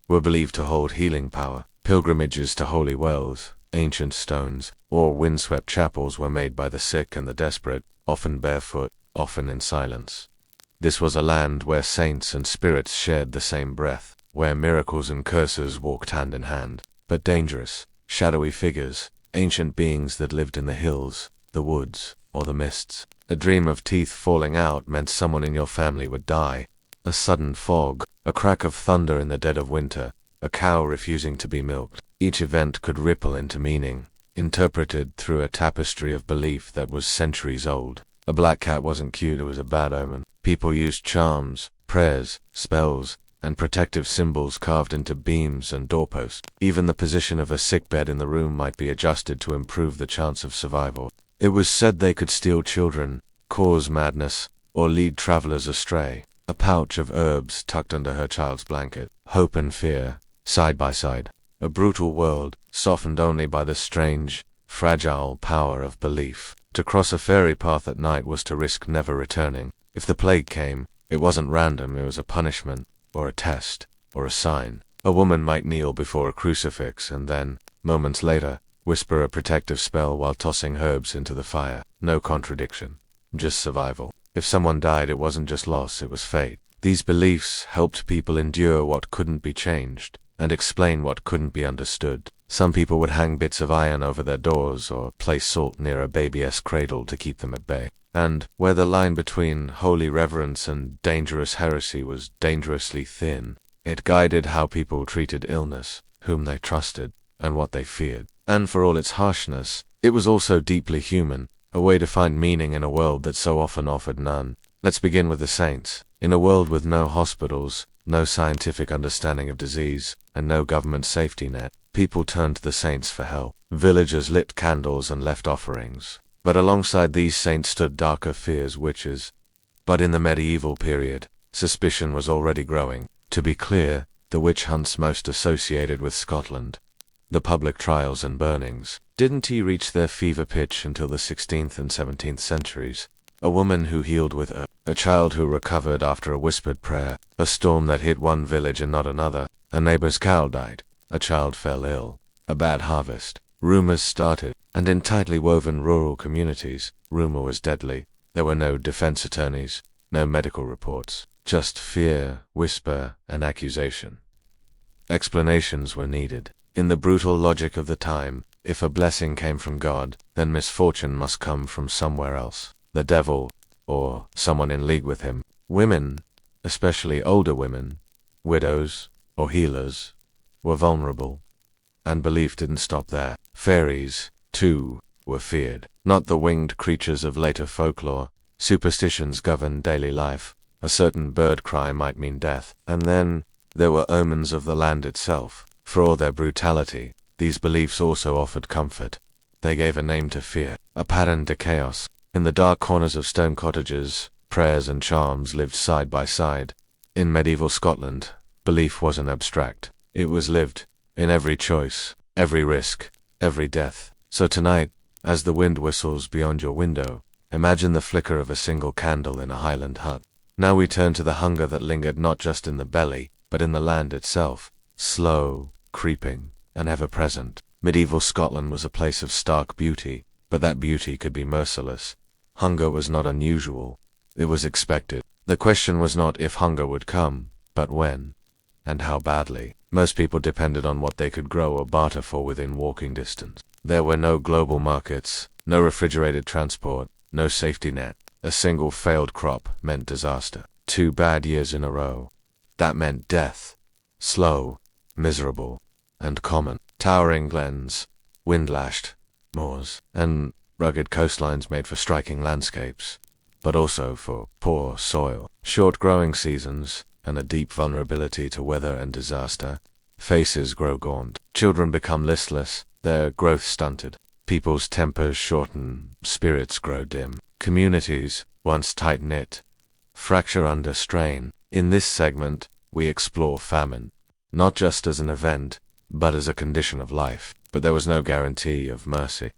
S1: were believed to hold healing power. Pilgrimages to holy wells, ancient stones, or windswept chapels were made by the sick and the desperate, often barefoot, often in silence. This was a land where saints and spirits shared the same breath, where miracles and curses walked hand in hand. But dangerous, shadowy figures, ancient beings that lived in the hills, the woods, or the mists. A dream of teeth falling out meant someone in your family would die. A sudden fog, a crack of thunder in the dead of winter, a cow refusing to be milked. Each event could ripple into meaning, interpreted through a tapestry of belief that was centuries old. A black cat wasn't cute, it was a bad omen. People used charms, prayers, spells, and protective symbols carved into beams and doorposts. Even the position of a sick bed in the room might be adjusted to improve the chance of survival. It was said they could steal children, cause madness, or lead travelers astray. A pouch of herbs tucked under her child's blanket. Hope and fear, side by side. A brutal world, softened only by the strange, fragile power of belief. To cross a fairy path at night was to risk never returning. If the plague came, it wasn't random, it was a punishment, or a test, or a sign. A woman might kneel before a crucifix and then, moments later, whisper a protective spell while tossing herbs into the fire. No contradiction, just survival. If someone died, it wasn't just loss, it was fate. These beliefs helped people endure what couldn't be changed, and explain what couldn't be understood. Some people would hang bits of iron over their doors or place salt near a baby's cradle to keep them at bay. And where the line between holy reverence and dangerous heresy was dangerously thin, it guided how people treated illness, whom they trusted, and what they feared. And for all its harshness, it was also deeply human, a way to find meaning in a world that so often offered none. Let's begin with the saints. In a world with no hospitals, no scientific understanding of disease, and no government safety net, people turned to the saints for help. Villagers lit candles and left offerings. But alongside these saints stood darker fears, witches. But in the medieval period, suspicion was already growing. To be clear, the witch hunts most associated with Scotland, the public trials and burnings, didn't reach their fever pitch until the 16th and 17th centuries. A woman who healed with a child who recovered after a whispered prayer, a storm that hit one village and not another, a neighbor's cow died, a child fell ill, a bad harvest. Rumors started, and in tightly woven rural communities, rumor was deadly. There were no defense attorneys, no medical reports, just fear, whisper, and accusation. Explanations were needed. In the brutal logic of the time, if a blessing came from God, then misfortune must come from somewhere else. The devil, or someone in league with him. Women, especially older women, widows, or healers, were vulnerable. And belief didn't stop there. Fairies, too, were feared. Not the winged creatures of later folklore. Superstitions governed daily life. A certain bird cry might mean death. And then, there were omens of the land itself. For all their brutality, these beliefs also offered comfort. They gave a name to fear, a pattern to chaos. In the dark corners of stone cottages, prayers and charms lived side by side. In medieval Scotland, belief wasn't abstract. It was lived, in every choice, every risk, every death. So tonight, as the wind whistles beyond your window, imagine the flicker of a single candle in a Highland hut. Now we turn to the hunger that lingered not just in the belly, but in the land itself. Slow, creeping, and ever-present. Medieval Scotland was a place of stark beauty, but that beauty could be merciless. Hunger was not unusual. It was expected. The question was not if hunger would come, but when, and how badly. Most people depended on what they could grow or barter for within walking distance. There were no global markets, no refrigerated transport, no safety net. A single failed crop meant disaster. 2 bad years in a row. That meant death. Slow, miserable, and common. Towering glens, wind-lashed moors, and rugged coastlines made for striking landscapes, but also for poor soil, short growing seasons, and a deep vulnerability to weather and disaster. Faces grow gaunt, children become listless, their growth stunted. People's tempers shorten, spirits grow dim. Communities, once tight-knit, fracture under strain. In this segment, we explore famine, not just as an event, but as a condition of life. But there was no guarantee of mercy.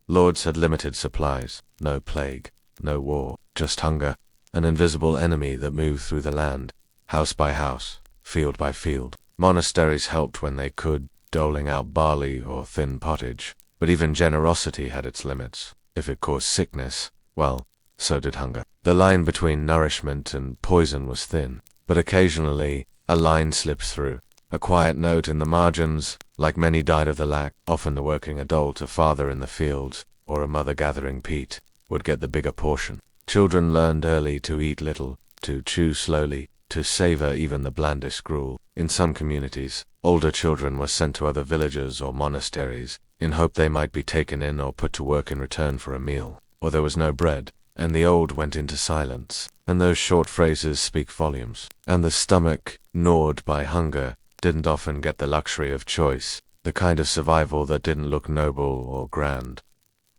S1: Lords had limited supplies, no plague, no war, just hunger, an invisible enemy that moved through the land, house by house, field by field. Monasteries helped when they could, doling out barley or thin pottage. But even generosity had its limits. If it caused sickness, well, so did hunger. The line between nourishment and poison was thin, but occasionally a line slipped through. A quiet note in the margins, like many died of the lack. Often the working adult, a father in the fields, or a mother gathering peat, would get the bigger portion. Children learned early to eat little, to chew slowly, to savor even the blandest gruel. In some communities, older children were sent to other villages or monasteries, in hope they might be taken in or put to work in return for a meal. Or there was no bread, and the old went into silence, and those short phrases speak volumes. And the stomach, gnawed by hunger, didn't often get the luxury of choice, the kind of survival that didn't look noble or grand.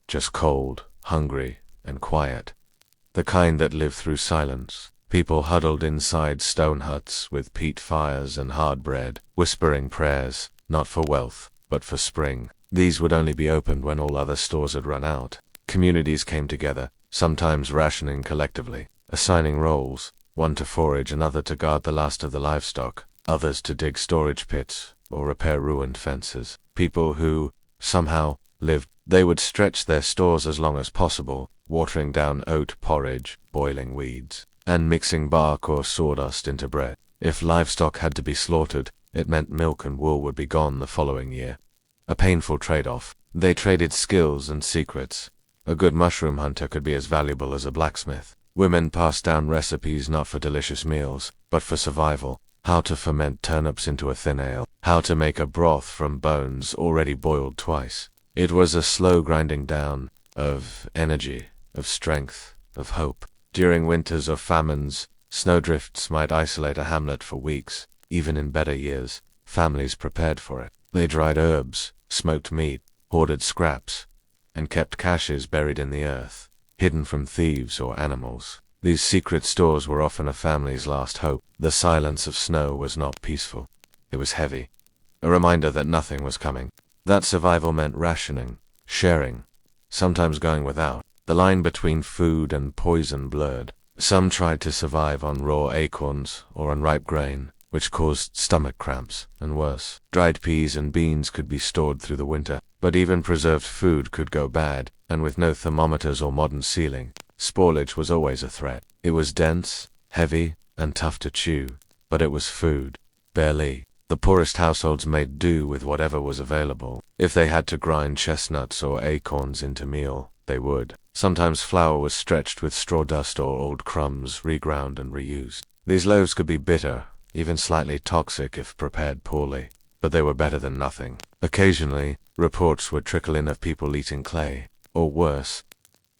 S1: Just cold, hungry, and quiet. The kind that lived through silence. People huddled inside stone huts with peat fires and hard bread, whispering prayers, not for wealth, but for spring. These would only be opened when all other stores had run out. Communities came together, sometimes rationing collectively, assigning roles, one to forage, another to guard the last of the livestock, others to dig storage pits or repair ruined fences. People who, somehow, lived. They would stretch their stores as long as possible, watering down oat porridge, boiling weeds, and mixing bark or sawdust into bread. If livestock had to be slaughtered, it meant milk and wool would be gone the following year. A painful trade-off. They traded skills and secrets. A good mushroom hunter could be as valuable as a blacksmith. Women passed down recipes not for delicious meals, but for survival. How to ferment turnips into a thin ale. How to make a broth from bones already boiled twice. It was a slow grinding down of energy, of strength, of hope. During winters or famines, snowdrifts might isolate a hamlet for weeks. Even in better years, families prepared for it. They dried herbs, smoked meat, hoarded scraps, and kept caches buried in the earth, hidden from thieves or animals. These secret stores were often a family's last hope. The silence of snow was not peaceful. It was heavy, a reminder that nothing was coming. That survival meant rationing, sharing, sometimes going without. The line between food and poison blurred. Some tried to survive on raw acorns or unripe grain, which caused stomach cramps, and worse. Dried peas and beans could be stored through the winter, but even preserved food could go bad, and with no thermometers or modern sealing, spoilage was always a threat. It was dense, heavy, and tough to chew, but it was food. Barely. The poorest households made do with whatever was available. If they had to grind chestnuts or acorns into meal, they would. Sometimes flour was stretched with straw dust or old crumbs, reground and reused. These loaves could be bitter, even slightly toxic if prepared poorly, but they were better than nothing. Occasionally, reports would trickle in of people eating clay, or worse,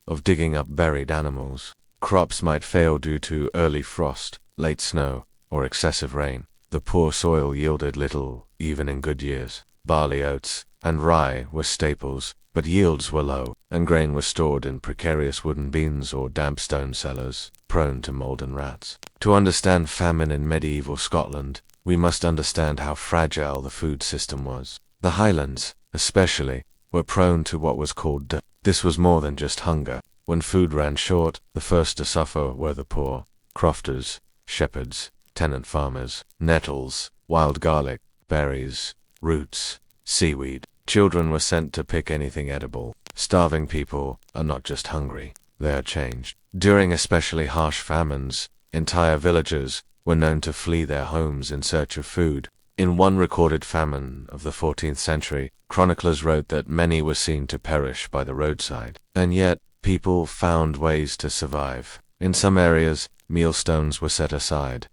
S1: of digging up buried animals. Crops might fail due to early frost, late snow, or excessive rain. The poor soil yielded little, even in good years. Barley, oats, and rye were staples, but yields were low, and grain was stored in precarious wooden bins or damp stone cellars, prone to mold and rats. To understand famine in medieval Scotland, we must understand how fragile the food system was. The Highlands, especially, were prone to what was called dearth. This was more than just hunger. When food ran short, the first to suffer were the poor. Crofters, shepherds, tenant farmers, nettles, wild garlic, berries, roots, seaweed. Children were sent to pick anything edible. Starving people are not just hungry, they are changed. During especially harsh famines, entire villages were known to flee their homes in search of food. In one recorded famine of the 14th century, chroniclers wrote that many were seen to perish by the roadside. And yet, people found ways to survive. In some areas, mealstones were set aside,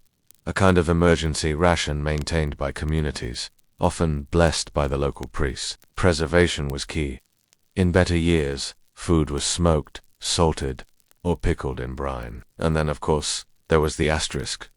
S1: a kind of emergency ration maintained by communities. often blessed by the local priests. Preservation was key. In better years, food was smoked, salted, or pickled in brine. And then, of course, there was the asterisk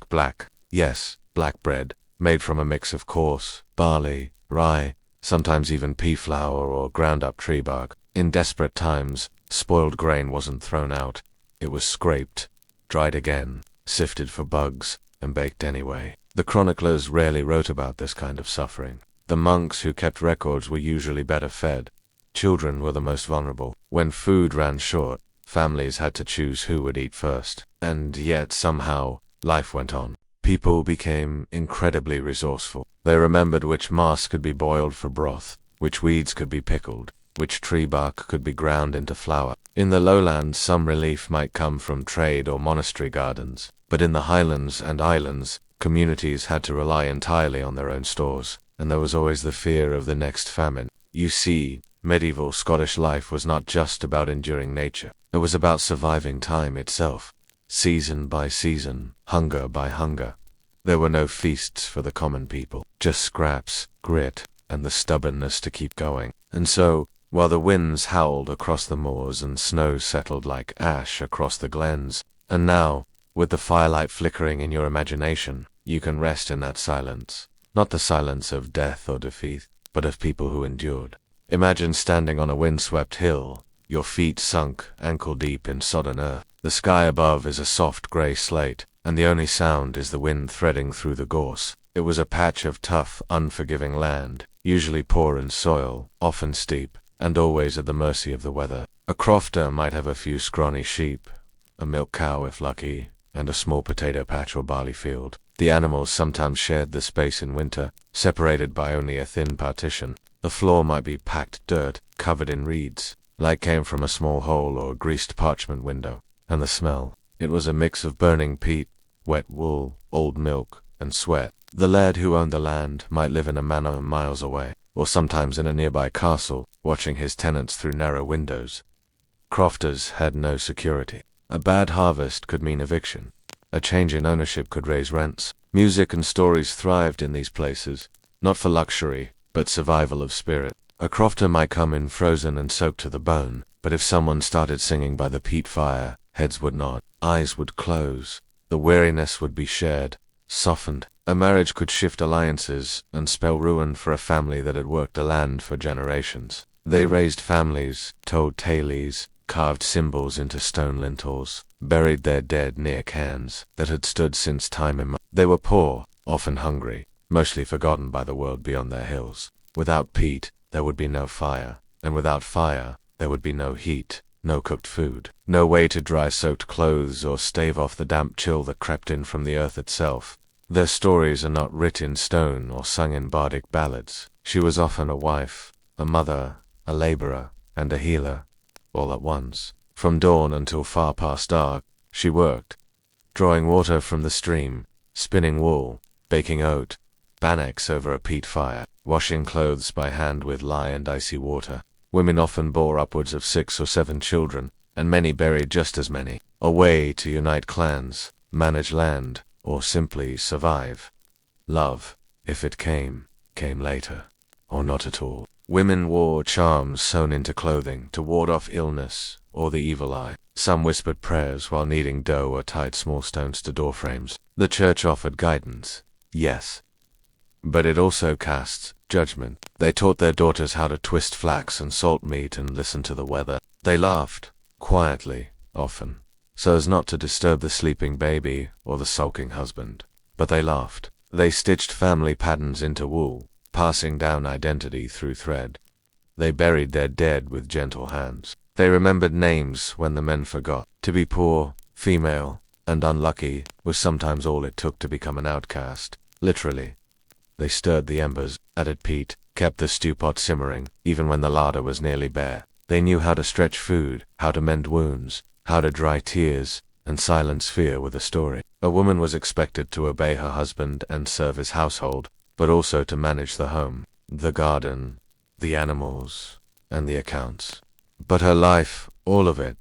S1: black. Yes, black bread, made from a mix of coarse, barley, rye, sometimes even pea flour or ground-up tree bark. In desperate times, spoiled grain wasn't thrown out. It was scraped, dried again, sifted for bugs, and baked anyway. The chroniclers rarely wrote about this kind of suffering. The monks who kept records were usually better fed. Children were the most vulnerable. When food ran short, families had to choose who would eat first. And yet, somehow, life went on. People became incredibly resourceful. They remembered which moss could be boiled for broth, which weeds could be pickled, which tree bark could be ground into flour. In the lowlands, some relief might come from trade or monastery gardens, but in the highlands and islands, communities had to rely entirely on their own stores, and there was always the fear of the next famine. You see, medieval Scottish life was not just about enduring nature. It was about surviving time itself, season by season, hunger by hunger. There were no feasts for the common people, just scraps, grit, and the stubbornness to keep going. And so, while the winds howled across the moors and snow settled like ash across the glens, and now, with the firelight flickering in your imagination, you can rest in that silence. Not the silence of death or defeat, but of people who endured. Imagine standing on a windswept hill, your feet sunk ankle-deep in sodden earth. The sky above is a soft grey slate, and the only sound is the wind threading through the gorse. It was a patch of tough, unforgiving land, usually poor in soil, often steep, and always at the mercy of the weather. A crofter might have a few scrawny sheep, a milk cow if lucky, and a small potato patch or barley field. The animals sometimes shared the space in winter, separated by only a thin partition. The floor might be packed dirt, covered in reeds. Light came from a small hole or greased parchment window. And the smell. It was a mix of burning peat, wet wool, old milk, and sweat. The laird who owned the land might live in a manor miles away, or sometimes in a nearby castle, watching his tenants through narrow windows. Crofters had no security. A bad harvest could mean eviction. A change in ownership could raise rents. Music and stories thrived in these places, not for luxury, but survival of spirit. A crofter might come in frozen and soaked to the bone, but if someone started singing by the peat fire, heads would nod, eyes would close, the weariness would be shared, softened. A marriage could shift alliances and spell ruin for a family that had worked the land for generations. They raised families, told tales, carved symbols into stone lintels, buried their dead near cairns that had stood since time immemorial. They were poor, often hungry, mostly forgotten by the world beyond their hills. Without peat, there would be no fire, and without fire, there would be no heat, no cooked food, no way to dry soaked clothes or stave off the damp chill that crept in from the earth itself. Their stories are not writ in stone or sung in bardic ballads. She was often a wife, a mother, a laborer, and a healer, all at once. From dawn until far past dark, she worked, drawing water from the stream, spinning wool, baking oat, bannocks over a peat fire, washing clothes by hand with lye and icy water. Women often bore upwards of 6 or 7 children, and many buried just as many. A way to unite clans, manage land, or simply survive. Love, if it came later, or not at all. Women wore charms sewn into clothing to ward off illness or the evil eye. Some whispered prayers while kneading dough or tied small stones to doorframes. The church offered guidance, yes, but it also cast judgment. They taught their daughters how to twist flax and salt meat and listen to the weather. They laughed, quietly, often, so as not to disturb the sleeping baby or the sulking husband. But they laughed. They stitched family patterns into wool, passing down identity through thread. They buried their dead with gentle hands. They remembered names when the men forgot. To be poor, female, and unlucky was sometimes all it took to become an outcast, literally. They stirred the embers, added peat, kept the stew pot simmering, even when the larder was nearly bare. They knew how to stretch food, how to mend wounds, how to dry tears, and silence fear with a story. A woman was expected to obey her husband and serve his household, but also to manage the home, the garden, the animals, and the accounts. But her life, all of it,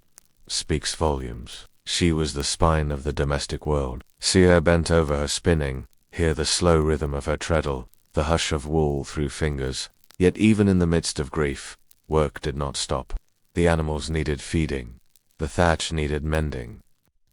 S1: speaks volumes. She was the spine of the domestic world. See her bent over her spinning, hear the slow rhythm of her treadle, the hush of wool through fingers. Yet even in the midst of grief, work did not stop. The animals needed feeding. The thatch needed mending.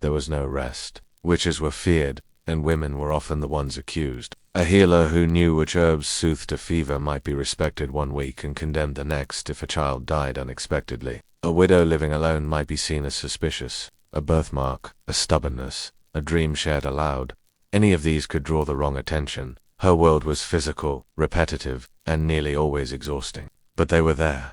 S1: There was no rest. Witches were feared, and women were often the ones accused. A healer who knew which herbs soothed a fever might be respected one week and condemned the next if a child died unexpectedly. A widow living alone might be seen as suspicious. A birthmark, a stubbornness, a dream shared aloud. Any of these could draw the wrong attention. Her world was physical, repetitive, and nearly always exhausting. But they were there.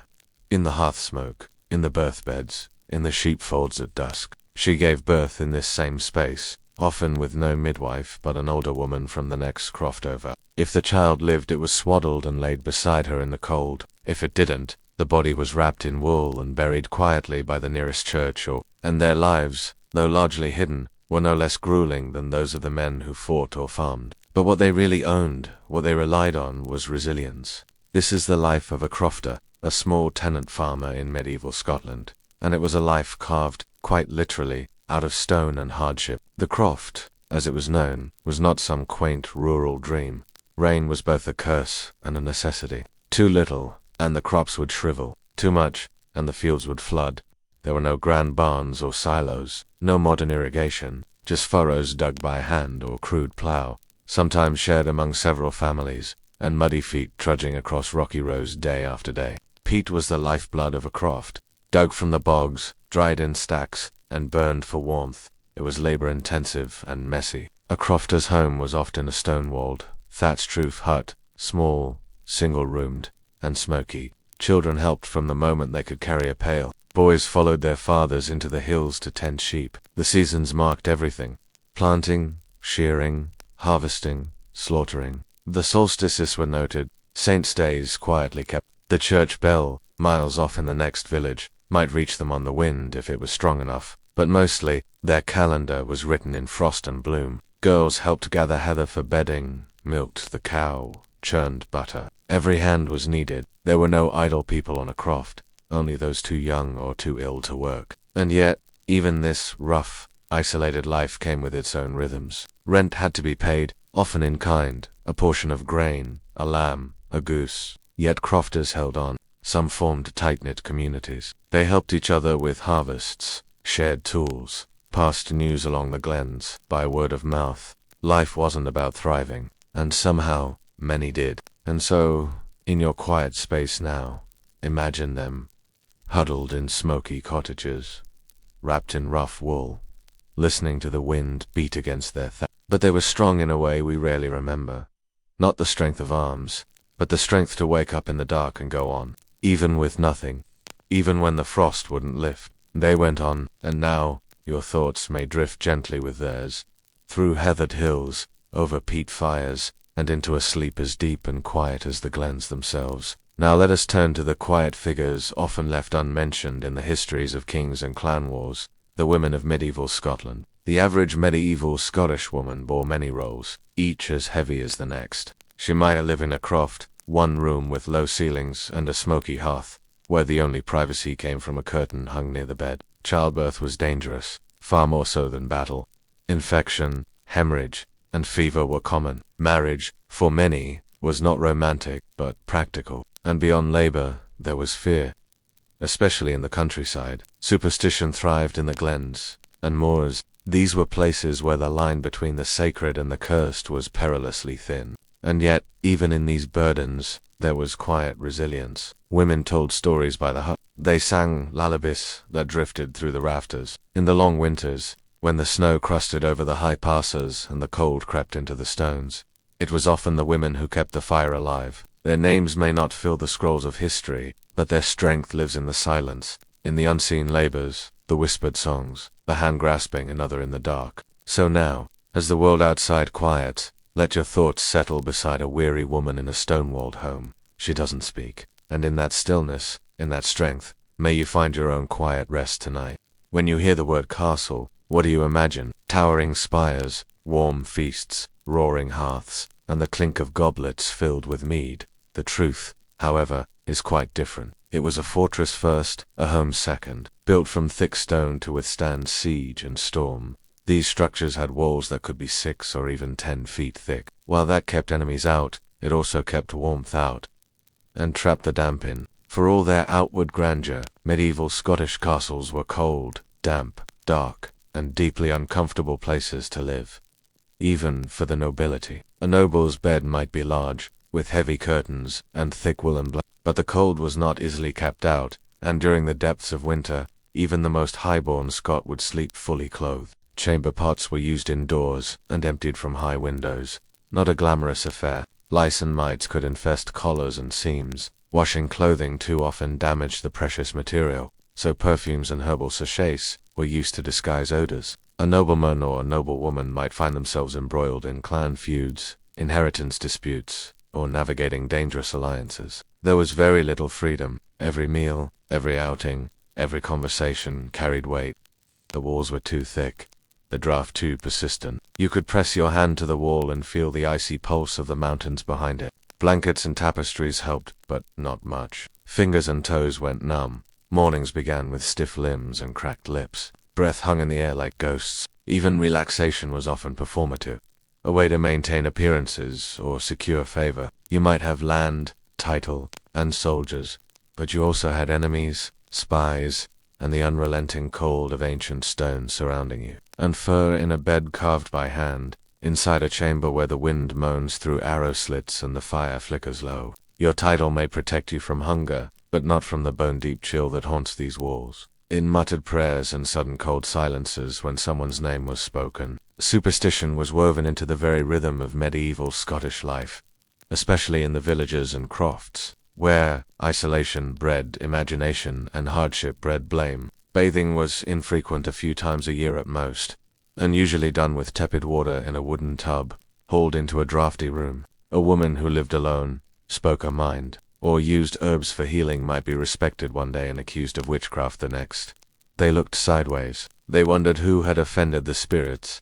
S1: In the hearth smoke, in the birthbeds, in the sheepfolds at dusk. She gave birth in this same space, often with no midwife but an older woman from the next croft over. If the child lived, it was swaddled and laid beside her in the cold. If it didn't, the body was wrapped in wool and buried quietly by the nearest church and their lives, though largely hidden, were no less grueling than those of the men who fought or farmed. But what they really owned, what they relied on, was resilience. This is the life of a crofter, a small tenant farmer in medieval Scotland, and it was a life carved, quite literally, out of stone and hardship. The croft, as it was known, was not some quaint rural dream. Rain was both a curse and a necessity. Too little, and the crops would shrivel. Too much, and the fields would flood. There were no grand barns or silos, no modern irrigation, just furrows dug by hand or crude plough, sometimes shared among several families, and muddy feet trudging across rocky roads day after day. Peat was the lifeblood of a croft, dug from the bogs, dried in stacks, and burned for warmth. It was labor-intensive and messy. A crofter's home was often a stone-walled, thatched-roof hut, small, single-roomed, and smoky. Children helped from the moment they could carry a pail. Boys followed their fathers into the hills to tend sheep. The seasons marked everything: planting, shearing, harvesting, slaughtering. The solstices were noted. Saints' days quietly kept. The church bell, miles off in the next village, might reach them on the wind if it was strong enough, but mostly, their calendar was written in frost and bloom. Girls helped gather heather for bedding, milked the cow, churned butter. Every hand was needed. There were no idle people on a croft, only those too young or too ill to work. And yet, even this rough, isolated life came with its own rhythms. Rent had to be paid, often in kind, a portion of grain, a lamb, a goose. Yet crofters held on. Some formed tight-knit communities. They helped each other with harvests, shared tools, passed news along the glens, by word of mouth. Life wasn't about thriving, and somehow, many did. And so, in your quiet space now, imagine them, huddled in smoky cottages, wrapped in rough wool, listening to the wind beat against their thatch. But they were strong in a way we rarely remember. Not the strength of arms, but the strength to wake up in the dark and go on, even with nothing, even when the frost wouldn't lift. They went on, and now, your thoughts may drift gently with theirs, through heathered hills, over peat fires, and into a sleep as deep and quiet as the glens themselves. Now let us turn to the quiet figures often left unmentioned in the histories of kings and clan wars, the women of medieval Scotland. The average medieval Scottish woman bore many roles, each as heavy as the next. She might live in a croft, one room with low ceilings and a smoky hearth, where the only privacy came from a curtain hung near the bed. Childbirth was dangerous, far more so than battle. Infection, hemorrhage, and fever were common. Marriage, for many, was not romantic, but practical. And beyond labor, there was fear, especially in the countryside. Superstition thrived in the glens and moors. These were places where the line between the sacred and the cursed was perilously thin. And yet, even in these burdens, there was quiet resilience. Women told stories by the hut. They sang lullabies that drifted through the rafters. In the long winters, when the snow crusted over the high passes and the cold crept into the stones, it was often the women who kept the fire alive. Their names may not fill the scrolls of history, but their strength lives in the silence, in the unseen labors, the whispered songs, the hand-grasping another in the dark. So now, as the world outside quiets, let your thoughts settle beside a weary woman in a stone-walled home. She doesn't speak, and in that stillness, in that strength, may you find your own quiet rest tonight. When you hear the word castle, what do you imagine? Towering spires, warm feasts, roaring hearths, and the clink of goblets filled with mead. The truth, however, is quite different. It was a fortress first, a home second, built from thick stone to withstand siege and storm. These structures had walls that could be 6 or even 10 feet thick. While that kept enemies out, it also kept warmth out and trapped the damp in. For all their outward grandeur, medieval Scottish castles were cold, damp, dark, and deeply uncomfortable places to live. Even for the nobility. A noble's bed might be large, with heavy curtains and thick woolen blankets, but the cold was not easily kept out, and during the depths of winter, even the most high-born Scot would sleep fully clothed. Chamber pots were used indoors and emptied from high windows. Not a glamorous affair. Lice and mites could infest collars and seams. Washing clothing too often damaged the precious material, so perfumes and herbal sachets were used to disguise odors. A nobleman or a noblewoman might find themselves embroiled in clan feuds, inheritance disputes, or navigating dangerous alliances. There was very little freedom. Every meal, every outing, every conversation carried weight. The walls were too thick, the draft too persistent. You could press your hand to the wall and feel the icy pulse of the mountains behind it. Blankets and tapestries helped, but not much. Fingers and toes went numb. Mornings began with stiff limbs and cracked lips. Breath hung in the air like ghosts. Even relaxation was often performative, a way to maintain appearances or secure favor. You might have land, title, and soldiers, but you also had enemies, spies, and the unrelenting cold of ancient stone surrounding you. And fur in a bed carved by hand, inside a chamber where the wind moans through arrow slits and the fire flickers low. Your title may protect you from hunger, but not from the bone-deep chill that haunts these walls. In muttered prayers and sudden cold silences when someone's name was spoken, superstition was woven into the very rhythm of medieval Scottish life, especially in the villages and crofts, where isolation bred imagination and hardship bred blame. Bathing was infrequent, a few times a year at most, and usually done with tepid water in a wooden tub, hauled into a draughty room. A woman who lived alone, spoke her mind, or used herbs for healing might be respected one day and accused of witchcraft the next. They looked sideways. They wondered who had offended the spirits,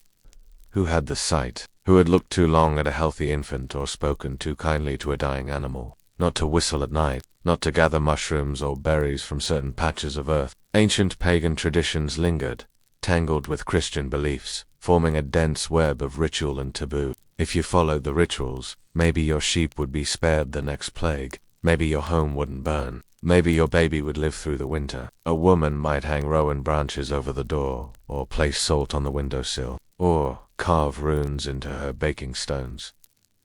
S1: who had the sight, who had looked too long at a healthy infant or spoken too kindly to a dying animal. Not to whistle at night, not to gather mushrooms or berries from certain patches of earth. Ancient pagan traditions lingered, tangled with Christian beliefs, forming a dense web of ritual and taboo. If you followed the rituals, maybe your sheep would be spared the next plague. Maybe your home wouldn't burn. Maybe your baby would live through the winter. A woman might hang rowan branches over the door, or place salt on the windowsill, or carve runes into her baking stones.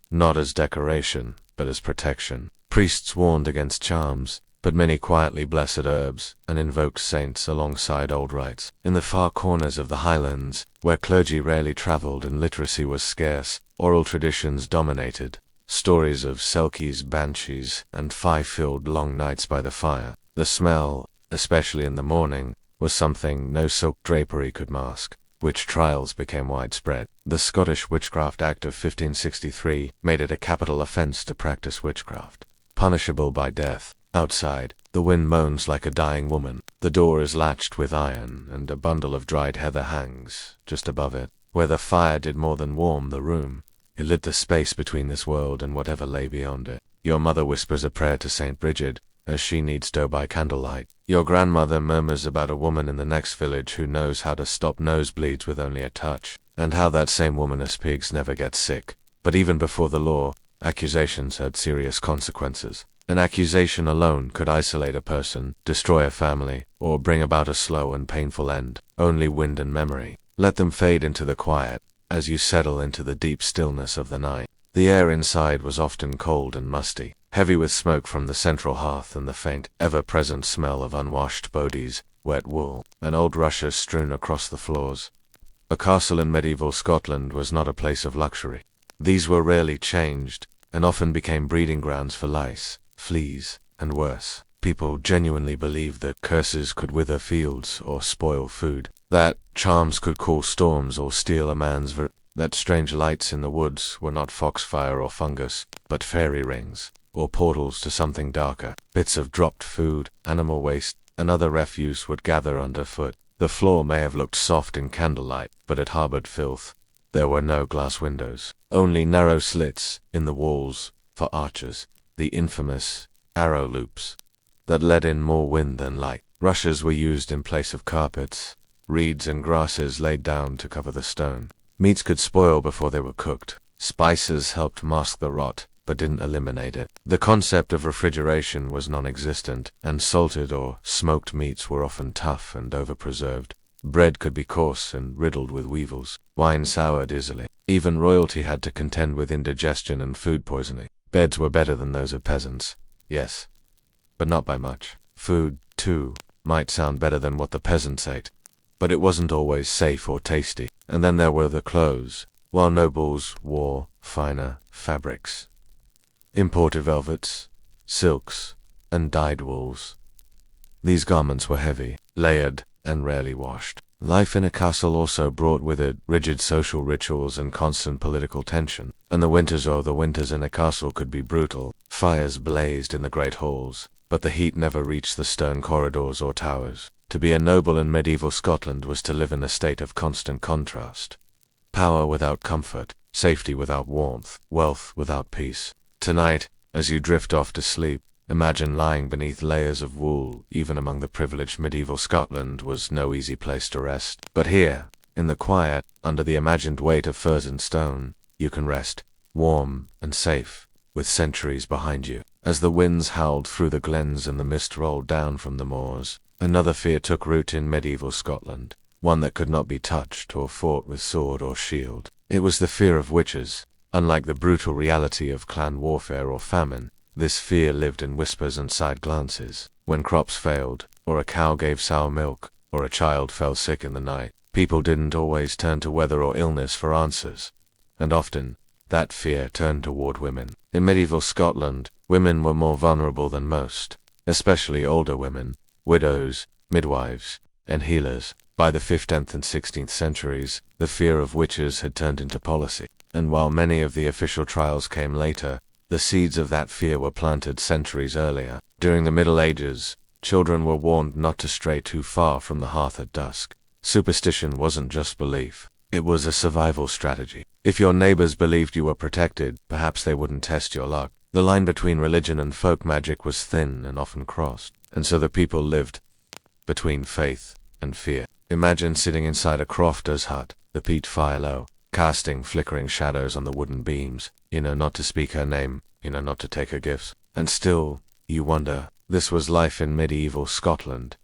S1: Not as decoration, but as protection. Priests warned against charms, but many quietly blessed herbs and invoked saints alongside old rites. In the far corners of the Highlands, where clergy rarely traveled and literacy was scarce, oral traditions dominated. Stories of selkies, banshees, and fire-filled long nights by the fire. The smell, especially in the morning, was something no silk drapery could mask. Witch trials became widespread. The Scottish Witchcraft Act of 1563 made it a capital offence to practice witchcraft, punishable by death. Outside, the wind moans like a dying woman. The door is latched with iron, and a bundle of dried heather hangs just above it, where the fire did more than warm the room. It lit the space between this world and whatever lay beyond it. Your mother whispers a prayer to Saint Bridget, as she needs dough by candlelight. Your grandmother murmurs about a woman in the next village who knows how to stop nosebleeds with only a touch, and how that same woman as pigs never gets sick. But even before the law, accusations had serious consequences. An accusation alone could isolate a person, destroy a family, or bring about a slow and painful end. Only wind and memory. Let them fade into the quiet, as you settle into the deep stillness of the night. The air inside was often cold and musty, heavy with smoke from the central hearth and the faint, ever-present smell of unwashed bodies, wet wool, and old rushes strewn across the floors. A castle in medieval Scotland was not a place of luxury. These were rarely changed, and often became breeding grounds for lice, fleas, and worse. People genuinely believed that curses could wither fields or spoil food, that charms could call storms or steal a man's that strange lights in the woods were not foxfire or fungus, but fairy rings, or portals to something darker. Bits of dropped food, animal waste, and other refuse would gather underfoot. The floor may have looked soft in candlelight, but it harbored filth. There were no glass windows, only narrow slits in the walls for archers, the infamous arrow loops that let in more wind than light. Rushes were used in place of carpets, reeds and grasses laid down to cover the stone. Meats could spoil before they were cooked. Spices helped mask the rot, but didn't eliminate it. The concept of refrigeration was non-existent, and salted or smoked meats were often tough and overpreserved. Bread could be coarse and riddled with weevils. Wine soured easily. Even royalty had to contend with indigestion and food poisoning. Beds were better than those of peasants. Yes, but not by much. Food, too, might sound better than what the peasants ate, but it wasn't always safe or tasty. And then there were the clothes. While nobles wore finer fabrics, imported velvets, silks, and dyed wools, these garments were heavy, layered, and rarely washed. Life in a castle also brought with it rigid social rituals and constant political tension, and the winters in a castle could be brutal. Fires blazed in the great halls, but the heat never reached the stone corridors or towers. To be a noble in medieval Scotland was to live in a state of constant contrast. Power without comfort, safety without warmth, wealth without peace. Tonight, as you drift off to sleep, imagine lying beneath layers of wool. Even among the privileged medieval Scotland was no easy place to rest. But here, in the quiet, under the imagined weight of furs and stone, you can rest, warm and safe, with centuries behind you. As the winds howled through the glens and the mist rolled down from the moors, another fear took root in medieval Scotland, one that could not be touched or fought with sword or shield. It was the fear of witches. Unlike the brutal reality of clan warfare or famine, this fear lived in whispers and side glances. When crops failed, or a cow gave sour milk, or a child fell sick in the night, people didn't always turn to weather or illness for answers. And often, that fear turned toward women. In medieval Scotland, women were more vulnerable than most, especially older women, widows, midwives, and healers. By the 15th and 16th centuries, the fear of witches had turned into policy, and while many of the official trials came later, the seeds of that fear were planted centuries earlier. During the Middle Ages, children were warned not to stray too far from the hearth at dusk. Superstition wasn't just belief, it was a survival strategy. If your neighbors believed you were protected, perhaps they wouldn't test your luck. The line between religion and folk magic was thin and often crossed, and so the people lived between faith and fear. Imagine sitting inside a crofter's hut, the peat fire low, casting flickering shadows on the wooden beams. You know not to speak her name, you know not to take her gifts. And still, you wonder, this was life in medieval Scotland,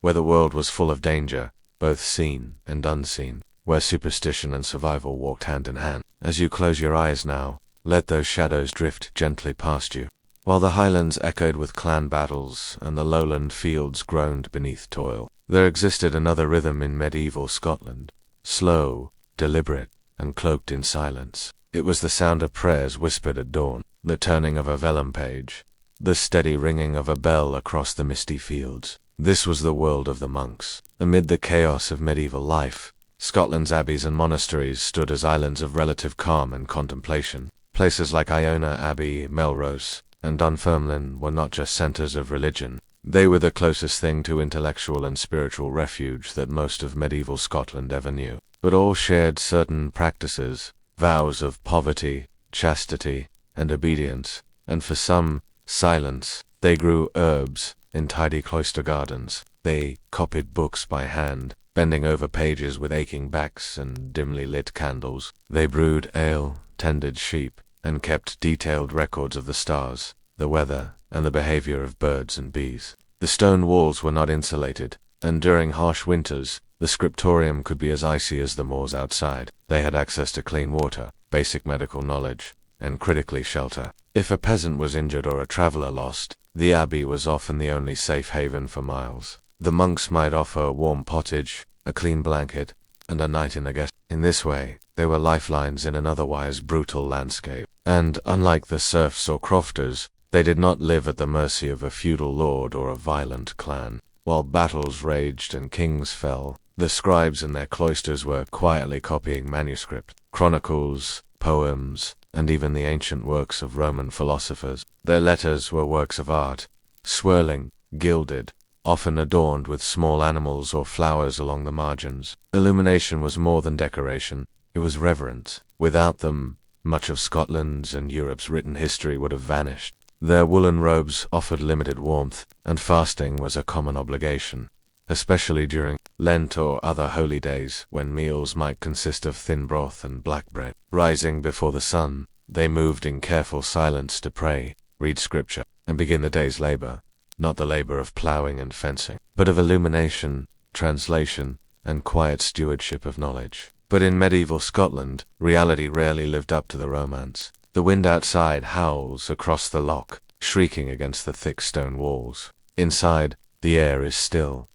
S1: where the world was full of danger, both seen and unseen, where superstition and survival walked hand in hand. As you close your eyes now, let those shadows drift gently past you, while the Highlands echoed with clan battles and the lowland fields groaned beneath toil. There existed another rhythm in medieval Scotland, slow, deliberate, and cloaked in silence. It was the sound of prayers whispered at dawn, the turning of a vellum page, the steady ringing of a bell across the misty fields. This was the world of the monks. Amid the chaos of medieval life, Scotland's abbeys and monasteries stood as islands of relative calm and contemplation. Places like Iona Abbey, Melrose, and Dunfermline were not just centers of religion. They were the closest thing to intellectual and spiritual refuge that most of medieval Scotland ever knew. But all shared certain practices, vows of poverty, chastity, and obedience, and for some, silence. They grew herbs in tidy cloister gardens. They copied books by hand, bending over pages with aching backs and dimly lit candles. They brewed ale, tended sheep, and kept detailed records of the stars, the weather, and the behavior of birds and bees. The stone walls were not insulated, and during harsh winters, the scriptorium could be as icy as the moors outside. They had access to clean water, basic medical knowledge, and critically shelter. If a peasant was injured or a traveler lost, the abbey was often the only safe haven for miles. The monks might offer a warm pottage, a clean blanket, and a night in a guest. In this way, they were lifelines in an otherwise brutal landscape. And, unlike the serfs or crofters, they did not live at the mercy of a feudal lord or a violent clan. While battles raged and kings fell, the scribes in their cloisters were quietly copying manuscript, chronicles, poems, and even the ancient works of Roman philosophers. Their letters were works of art, swirling, gilded, often adorned with small animals or flowers along the margins. Illumination was more than decoration, it was reverence. Without them, much of Scotland's and Europe's written history would have vanished. Their woolen robes offered limited warmth, and fasting was a common obligation, especially during Lent or other holy days when meals might consist of thin broth and black bread. Rising before the sun, They moved in careful silence to pray, read scripture, and begin the day's labor, not the labor of plowing and fencing, but of illumination, translation, and quiet stewardship of knowledge. But in medieval Scotland, reality rarely lived up to the romance. The wind outside howls across the loch, shrieking against the thick stone walls. Inside, the air is still,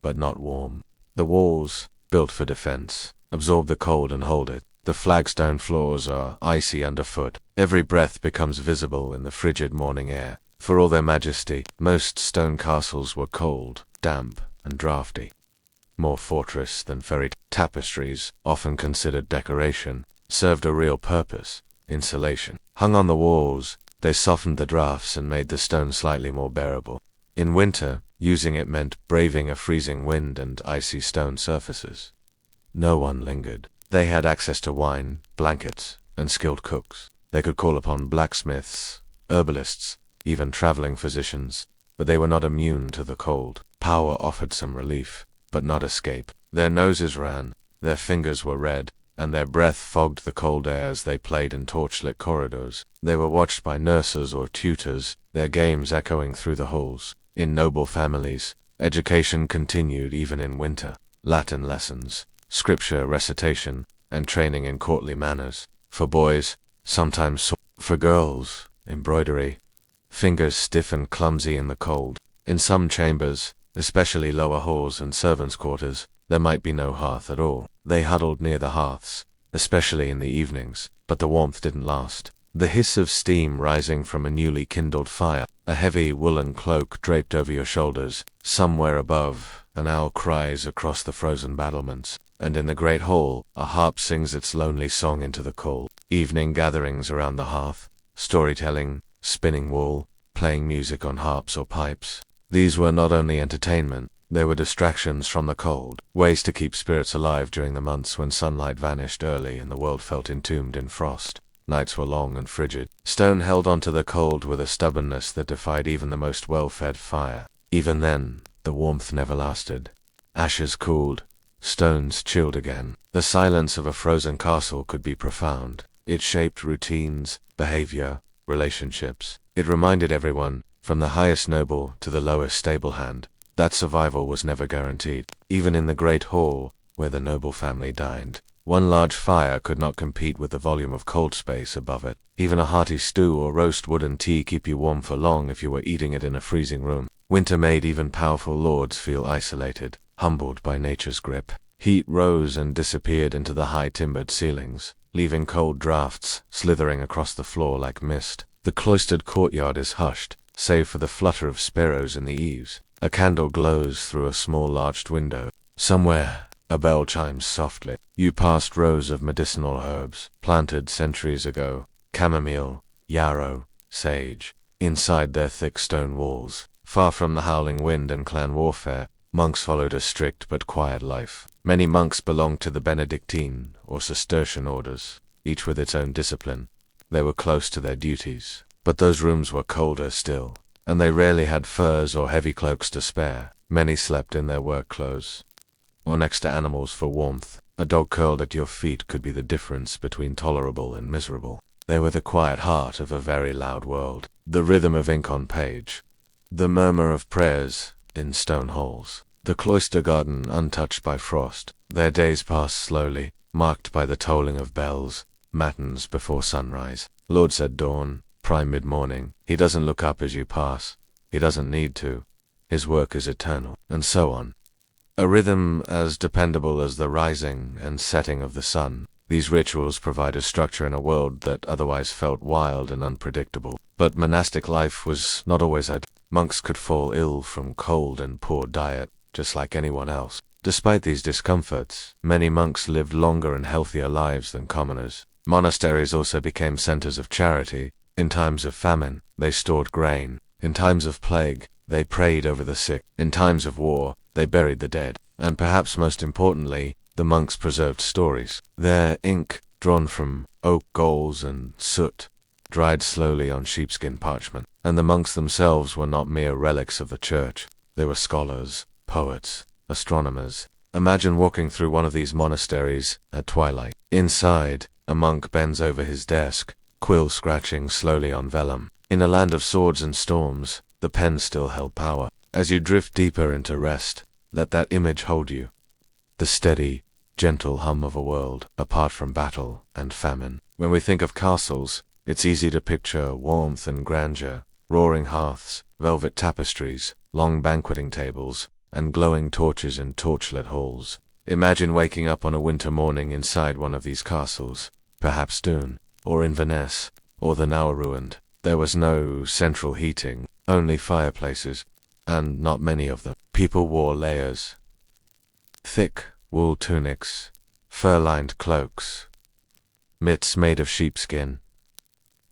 S1: but not warm. The walls, built for defense, absorb the cold and hold it. The flagstone floors are icy underfoot. Every breath becomes visible in the frigid morning air. For all their majesty, most stone castles were cold, damp, and draughty. More fortress than fairy tapestries, often considered decoration, served a real purpose: insulation. Hung on the walls, they softened the draughts and made the stone slightly more bearable. In winter, using it meant braving a freezing wind and icy stone surfaces. No one lingered. They had access to wine, blankets, and skilled cooks. They could call upon blacksmiths, herbalists, even traveling physicians, but they were not immune to the cold. Power offered some relief, but not escape. Their noses ran, their fingers were red, and their breath fogged the cold air as they played in torchlit corridors. They were watched by nurses or tutors, their games echoing through the halls. In noble families, education continued even in winter. Latin lessons, scripture recitation, and training in courtly manners. For boys, sometimes for girls, embroidery. Fingers stiff and clumsy in the cold. In some chambers, especially lower halls and servants' quarters, there might be no hearth at all. They huddled near the hearths, especially in the evenings, but the warmth didn't last. The hiss of steam rising from a newly kindled fire, a heavy woolen cloak draped over your shoulders. Somewhere above, an owl cries across the frozen battlements, and in the great hall, a harp sings its lonely song into the cold. Evening gatherings around the hearth, storytelling, spinning wool, playing music on harps or pipes. These were not only entertainment, they were distractions from the cold, ways to keep spirits alive during the months when sunlight vanished early and the world felt entombed in frost. Nights were long and frigid. Stone held onto the cold with a stubbornness that defied even the most well-fed fire. Even then, the warmth never lasted. Ashes cooled, stones chilled again. The silence of a frozen castle could be profound. It shaped routines, behavior, relationships. It reminded everyone, from the highest noble to the lowest stable hand, that survival was never guaranteed. Even in the great hall, where the noble family dined, one large fire could not compete with the volume of cold space above it. Even a hearty stew or roast wooden tea keep you warm for long if you were eating it in a freezing room. Winter made even powerful lords feel isolated, humbled by nature's grip. Heat rose and disappeared into the high timbered ceilings, leaving cold draughts slithering across the floor like mist. The cloistered courtyard is hushed, save for the flutter of sparrows in the eaves. A candle glows through a small arched window. Somewhere, a bell chimes softly. You passed rows of medicinal herbs, planted centuries ago: chamomile, yarrow, sage. Inside their thick stone walls, far from the howling wind and clan warfare, monks followed a strict but quiet life. Many monks belonged to the Benedictine or Cistercian orders, each with its own discipline. They were close to their duties, but those rooms were colder still, and they rarely had furs or heavy cloaks to spare. Many slept in their work clothes, or next to animals for warmth. A dog curled at your feet could be the difference between tolerable and miserable. They were the quiet heart of a very loud world, the rhythm of ink on page, the murmur of prayers in stone halls, the cloister garden untouched by frost. Their days passed slowly, marked by the tolling of bells, matins before sunrise. Lord said dawn, prime mid-morning. He doesn't look up as you pass. He doesn't need to. His work is eternal, and so on. A rhythm as dependable as the rising and setting of the sun. These rituals provide a structure in a world that otherwise felt wild and unpredictable. But monastic life was not always ideal. Monks could fall ill from cold and poor diet, just like anyone else. Despite these discomforts, many monks lived longer and healthier lives than commoners. Monasteries also became centers of charity. In times of famine, they stored grain. In times of plague, they prayed over the sick. In times of war, they buried the dead. And perhaps most importantly, the monks preserved stories. Their ink, drawn from oak galls and soot, dried slowly on sheepskin parchment. And the monks themselves were not mere relics of the church. They were scholars, poets, astronomers. Imagine walking through one of these monasteries at twilight. Inside, a monk bends over his desk, quill scratching slowly on vellum. In a land of swords and storms, the pen still held power. As you drift deeper into rest, let that image hold you. The steady, gentle hum of a world apart from battle and famine. When we think of castles, it's easy to picture warmth and grandeur, roaring hearths, velvet tapestries, long banqueting tables, and glowing torches in torchlit halls. Imagine waking up on a winter morning inside one of these castles, perhaps Doon, or Inverness, or the now ruined. There was no central heating, only fireplaces, and not many of them. People wore layers, thick wool tunics, fur-lined cloaks, mitts made of sheepskin,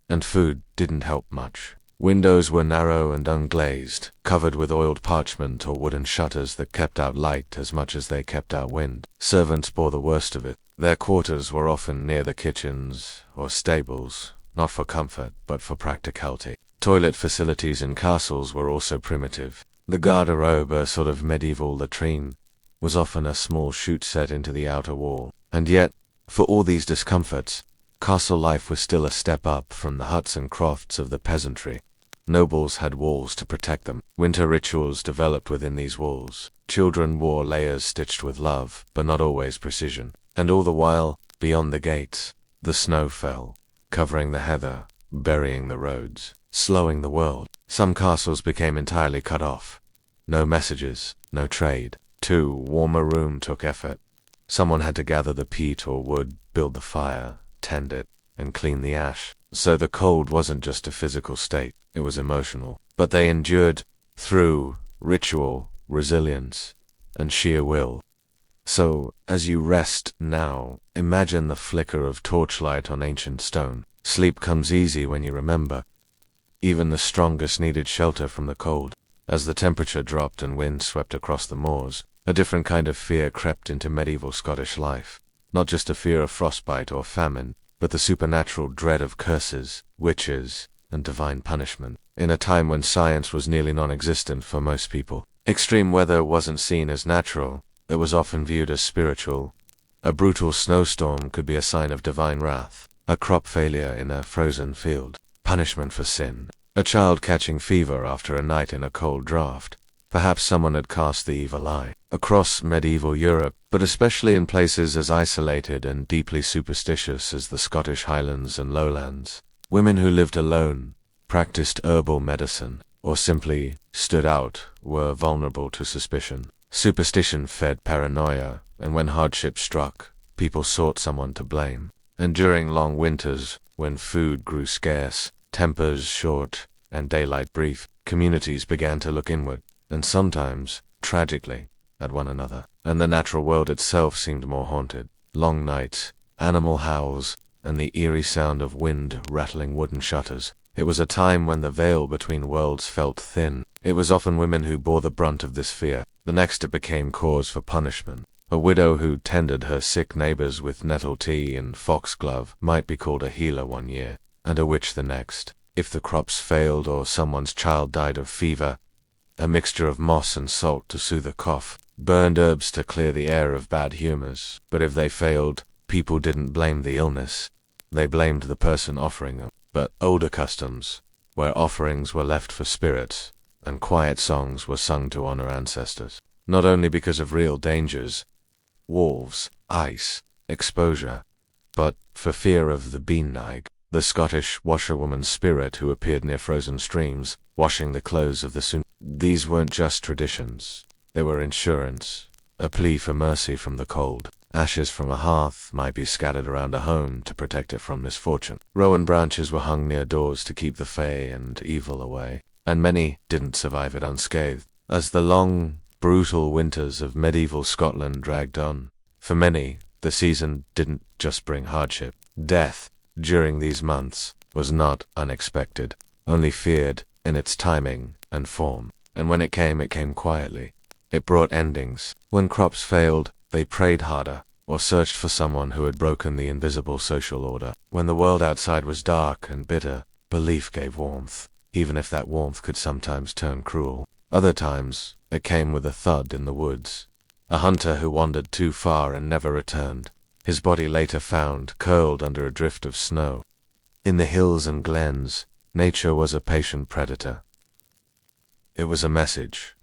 S1: and food didn't help much. Windows were narrow and unglazed, covered with oiled parchment or wooden shutters that kept out light as much as they kept out wind. Servants bore the worst of it. Their quarters were often near the kitchens or stables, not for comfort, but for practicality. Toilet facilities in castles were also primitive. The garderobe, a sort of medieval latrine, was often a small chute set into the outer wall. And yet, for all these discomforts, castle life was still a step up from the huts and crofts of the peasantry. Nobles had walls to protect them. Winter rituals developed within these walls. Children wore layers stitched with love, but not always precision. And all the while, beyond the gates, the snow fell, covering the heather, burying the roads, slowing the world. Some castles became entirely cut off. No messages, no trade. To warm a room took effort. Someone had to gather the peat or wood, build the fire, tend it, and clean the ash. So the cold wasn't just a physical state, it was emotional. But they endured through ritual, resilience, and sheer will. So, as you rest now, imagine the flicker of torchlight on ancient stone. Sleep comes easy when you remember. Even the strongest needed shelter from the cold. As the temperature dropped and wind swept across the moors, a different kind of fear crept into medieval Scottish life. Not just a fear of frostbite or famine, but the supernatural dread of curses, witches, and divine punishment. In a time when science was nearly non-existent for most people, extreme weather wasn't seen as natural, it was often viewed as spiritual. A brutal snowstorm could be a sign of divine wrath, a crop failure in a frozen field, punishment for sin, a child catching fever after a night in a cold draught. Perhaps someone had cast the evil eye. Across medieval Europe, but especially in places as isolated and deeply superstitious as the Scottish Highlands and Lowlands, women who lived alone, practiced herbal medicine, or simply stood out were vulnerable to suspicion. Superstition fed paranoia, and when hardship struck, people sought someone to blame. And during long winters, when food grew scarce, tempers short, and daylight brief, communities began to look inward, and sometimes, tragically, at one another. And the natural world itself seemed more haunted. Long nights, animal howls, and the eerie sound of wind rattling wooden shutters. It was a time when the veil between worlds felt thin. It was often women who bore the brunt of this fear. The next it became cause for punishment. A widow who tended her sick neighbors with nettle tea and foxglove might be called a healer one year, and a witch the next. If the crops failed or someone's child died of fever, a mixture of moss and salt to soothe a cough, burned herbs to clear the air of bad humors. But if they failed, people didn't blame the illness, they blamed the person offering them. But older customs, where offerings were left for spirits, and quiet songs were sung to honor ancestors, not only because of real dangers, wolves, ice, exposure, but for fear of the Beannig, the Scottish washerwoman's spirit who appeared near frozen streams, washing the clothes of the soon. These weren't just traditions, they were insurance, a plea for mercy from the cold. Ashes from a hearth might be scattered around a home to protect it from misfortune. Rowan branches were hung near doors to keep the fae and evil away, and many didn't survive it unscathed. As the long, brutal winters of medieval Scotland dragged on, for many, the season didn't just bring hardship. Death, during these months, was not unexpected, only feared in its timing and form. And when it came quietly. It brought endings. When crops failed, they prayed harder, or searched for someone who had broken the invisible social order. When the world outside was dark and bitter, belief gave warmth, even if that warmth could sometimes turn cruel. Other times, it came with a thud in the woods. A hunter who wandered too far and never returned, his body later found curled under a drift of snow. In the hills and glens, nature was a patient predator. It was a message,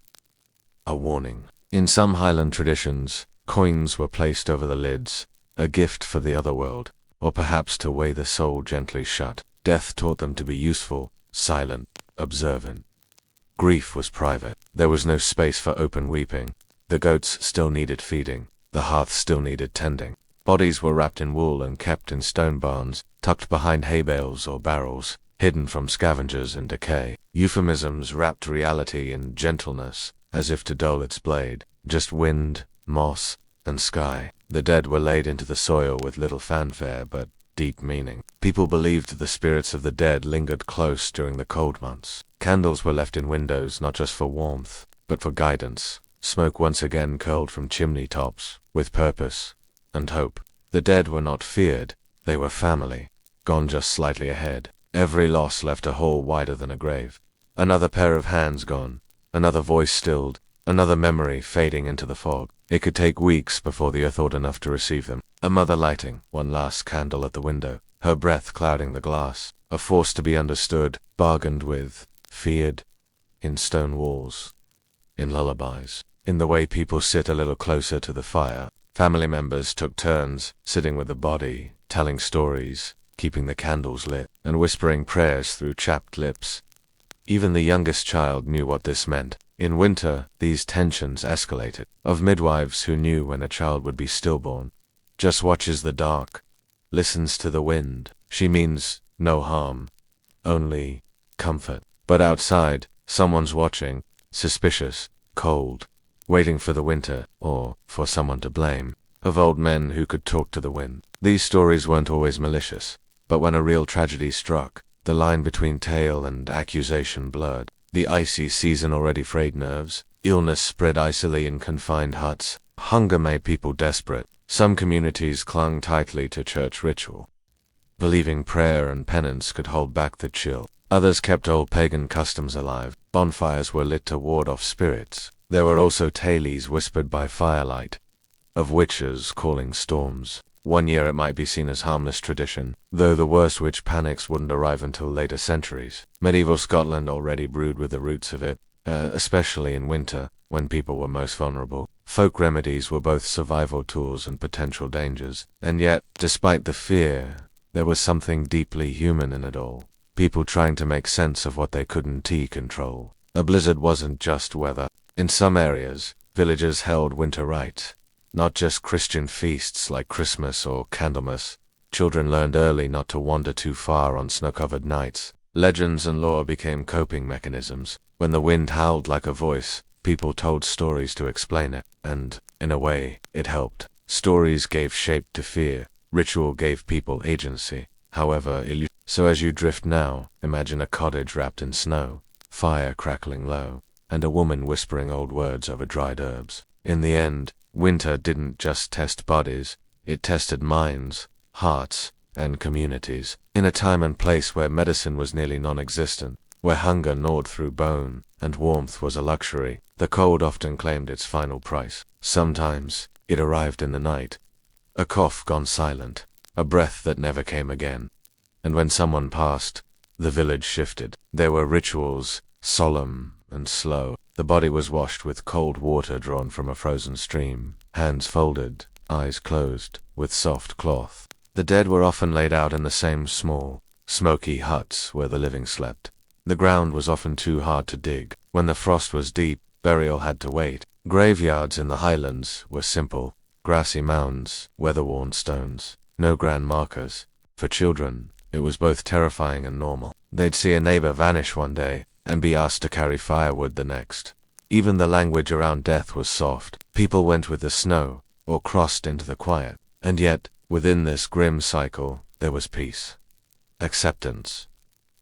S1: a warning. In some Highland traditions, coins were placed over the lids, a gift for the other world, or perhaps to weigh the soul gently shut. Death taught them to be useful, silent, observant. Grief was private. There was no space for open weeping. The goats still needed feeding. The hearth still needed tending. Bodies were wrapped in wool and kept in stone barns, tucked behind hay bales or barrels, hidden from scavengers and decay. Euphemisms wrapped reality in gentleness, as if to dull its blade. Just wind, moss, and sky. The dead were laid into the soil with little fanfare, but deep meaning. People believed the spirits of the dead lingered close during the cold months. Candles were left in windows not just for warmth, but for guidance. Smoke once again curled from chimney tops, with purpose and hope. The dead were not feared, they were family, gone just slightly ahead. Every loss left a hole wider than a grave. Another pair of hands gone, another voice stilled, another memory fading into the fog. It could take weeks before the earth thawed enough to receive them. A mother lighting one last candle at the window, her breath clouding the glass. A force to be understood, bargained with, feared, in stone walls, in lullabies, in the way people sit a little closer to the fire. Family members took turns, sitting with the body, telling stories, keeping the candles lit, and whispering prayers through chapped lips. Even the youngest child knew what this meant. In winter, these tensions escalated. Of midwives who knew when a child would be stillborn. Just watches the dark, listens to the wind. She means no harm, only comfort. But outside, someone's watching, suspicious, cold, waiting for the winter, or for someone to blame. Of old men who could talk to the wind. These stories weren't always malicious, but when a real tragedy struck, the line between tale and accusation blurred. The icy season already frayed nerves. Illness spread icily in confined huts. Hunger made people desperate. Some communities clung tightly to church ritual, believing prayer and penance could hold back the chill. Others kept old pagan customs alive. Bonfires were lit to ward off spirits. There were also tales whispered by firelight, of witches calling storms. One year it might be seen as harmless tradition, though the worst witch panics wouldn't arrive until later centuries. Medieval Scotland already brewed with the roots of it, especially in winter, when people were most vulnerable. Folk remedies were both survival tools and potential dangers, and yet, despite the fear, there was something deeply human in it all. People trying to make sense of what they couldn't control. A blizzard wasn't just weather. In some areas, villagers held winter rites. Not just Christian feasts like Christmas or Candlemas. Children learned early not to wander too far on snow-covered nights. Legends and lore became coping mechanisms. When the wind howled like a voice, people told stories to explain it, and, in a way, it helped. Stories gave shape to fear. Ritual gave people agency. However, so as you drift now, imagine a cottage wrapped in snow, fire crackling low, and a woman whispering old words over dried herbs. In the end, winter didn't just test bodies, it tested minds, hearts, and communities. In a time and place where medicine was nearly non-existent, where hunger gnawed through bone, and warmth was a luxury, the cold often claimed its final price. Sometimes, it arrived in the night. A cough gone silent, a breath that never came again. And when someone passed, the village shifted. There were rituals, solemn and slow. The body was washed with cold water drawn from a frozen stream, hands folded, eyes closed, with soft cloth. The dead were often laid out in the same small, smoky huts where the living slept. The ground was often too hard to dig. When the frost was deep, burial had to wait. Graveyards in the Highlands were simple, grassy mounds, weather-worn stones, no grand markers. For children, it was both terrifying and normal. They'd see a neighbor vanish one day, and be asked to carry firewood the next. Even the language around death was soft. People went with the snow, or crossed into the quiet. And yet, within this grim cycle, there was peace. Acceptance.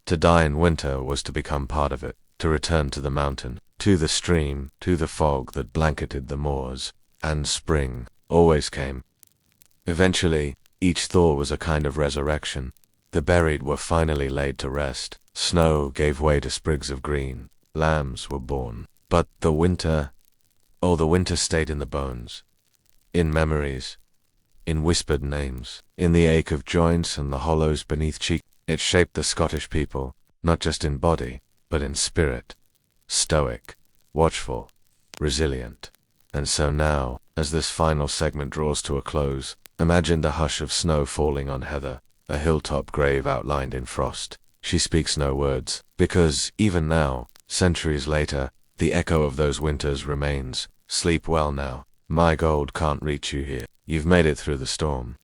S1: To die in winter was to become part of it, to return to the mountain, to the stream, to the fog that blanketed the moors. And spring always came. Eventually, each thaw was a kind of resurrection. The buried were finally laid to rest. Snow gave way to sprigs of green. Lambs were born. But the winter stayed in the bones. In memories. In whispered names. In the ache of joints and the hollows beneath cheek. It shaped the Scottish people, not just in body, but in spirit. Stoic, watchful, resilient. And so now, as this final segment draws to a close, imagine the hush of snow falling on heather, a hilltop grave outlined in frost. She speaks no words, because, even now, centuries later, the echo of those winters remains. Sleep well now. My gold can't reach you here. You've made it through the storm.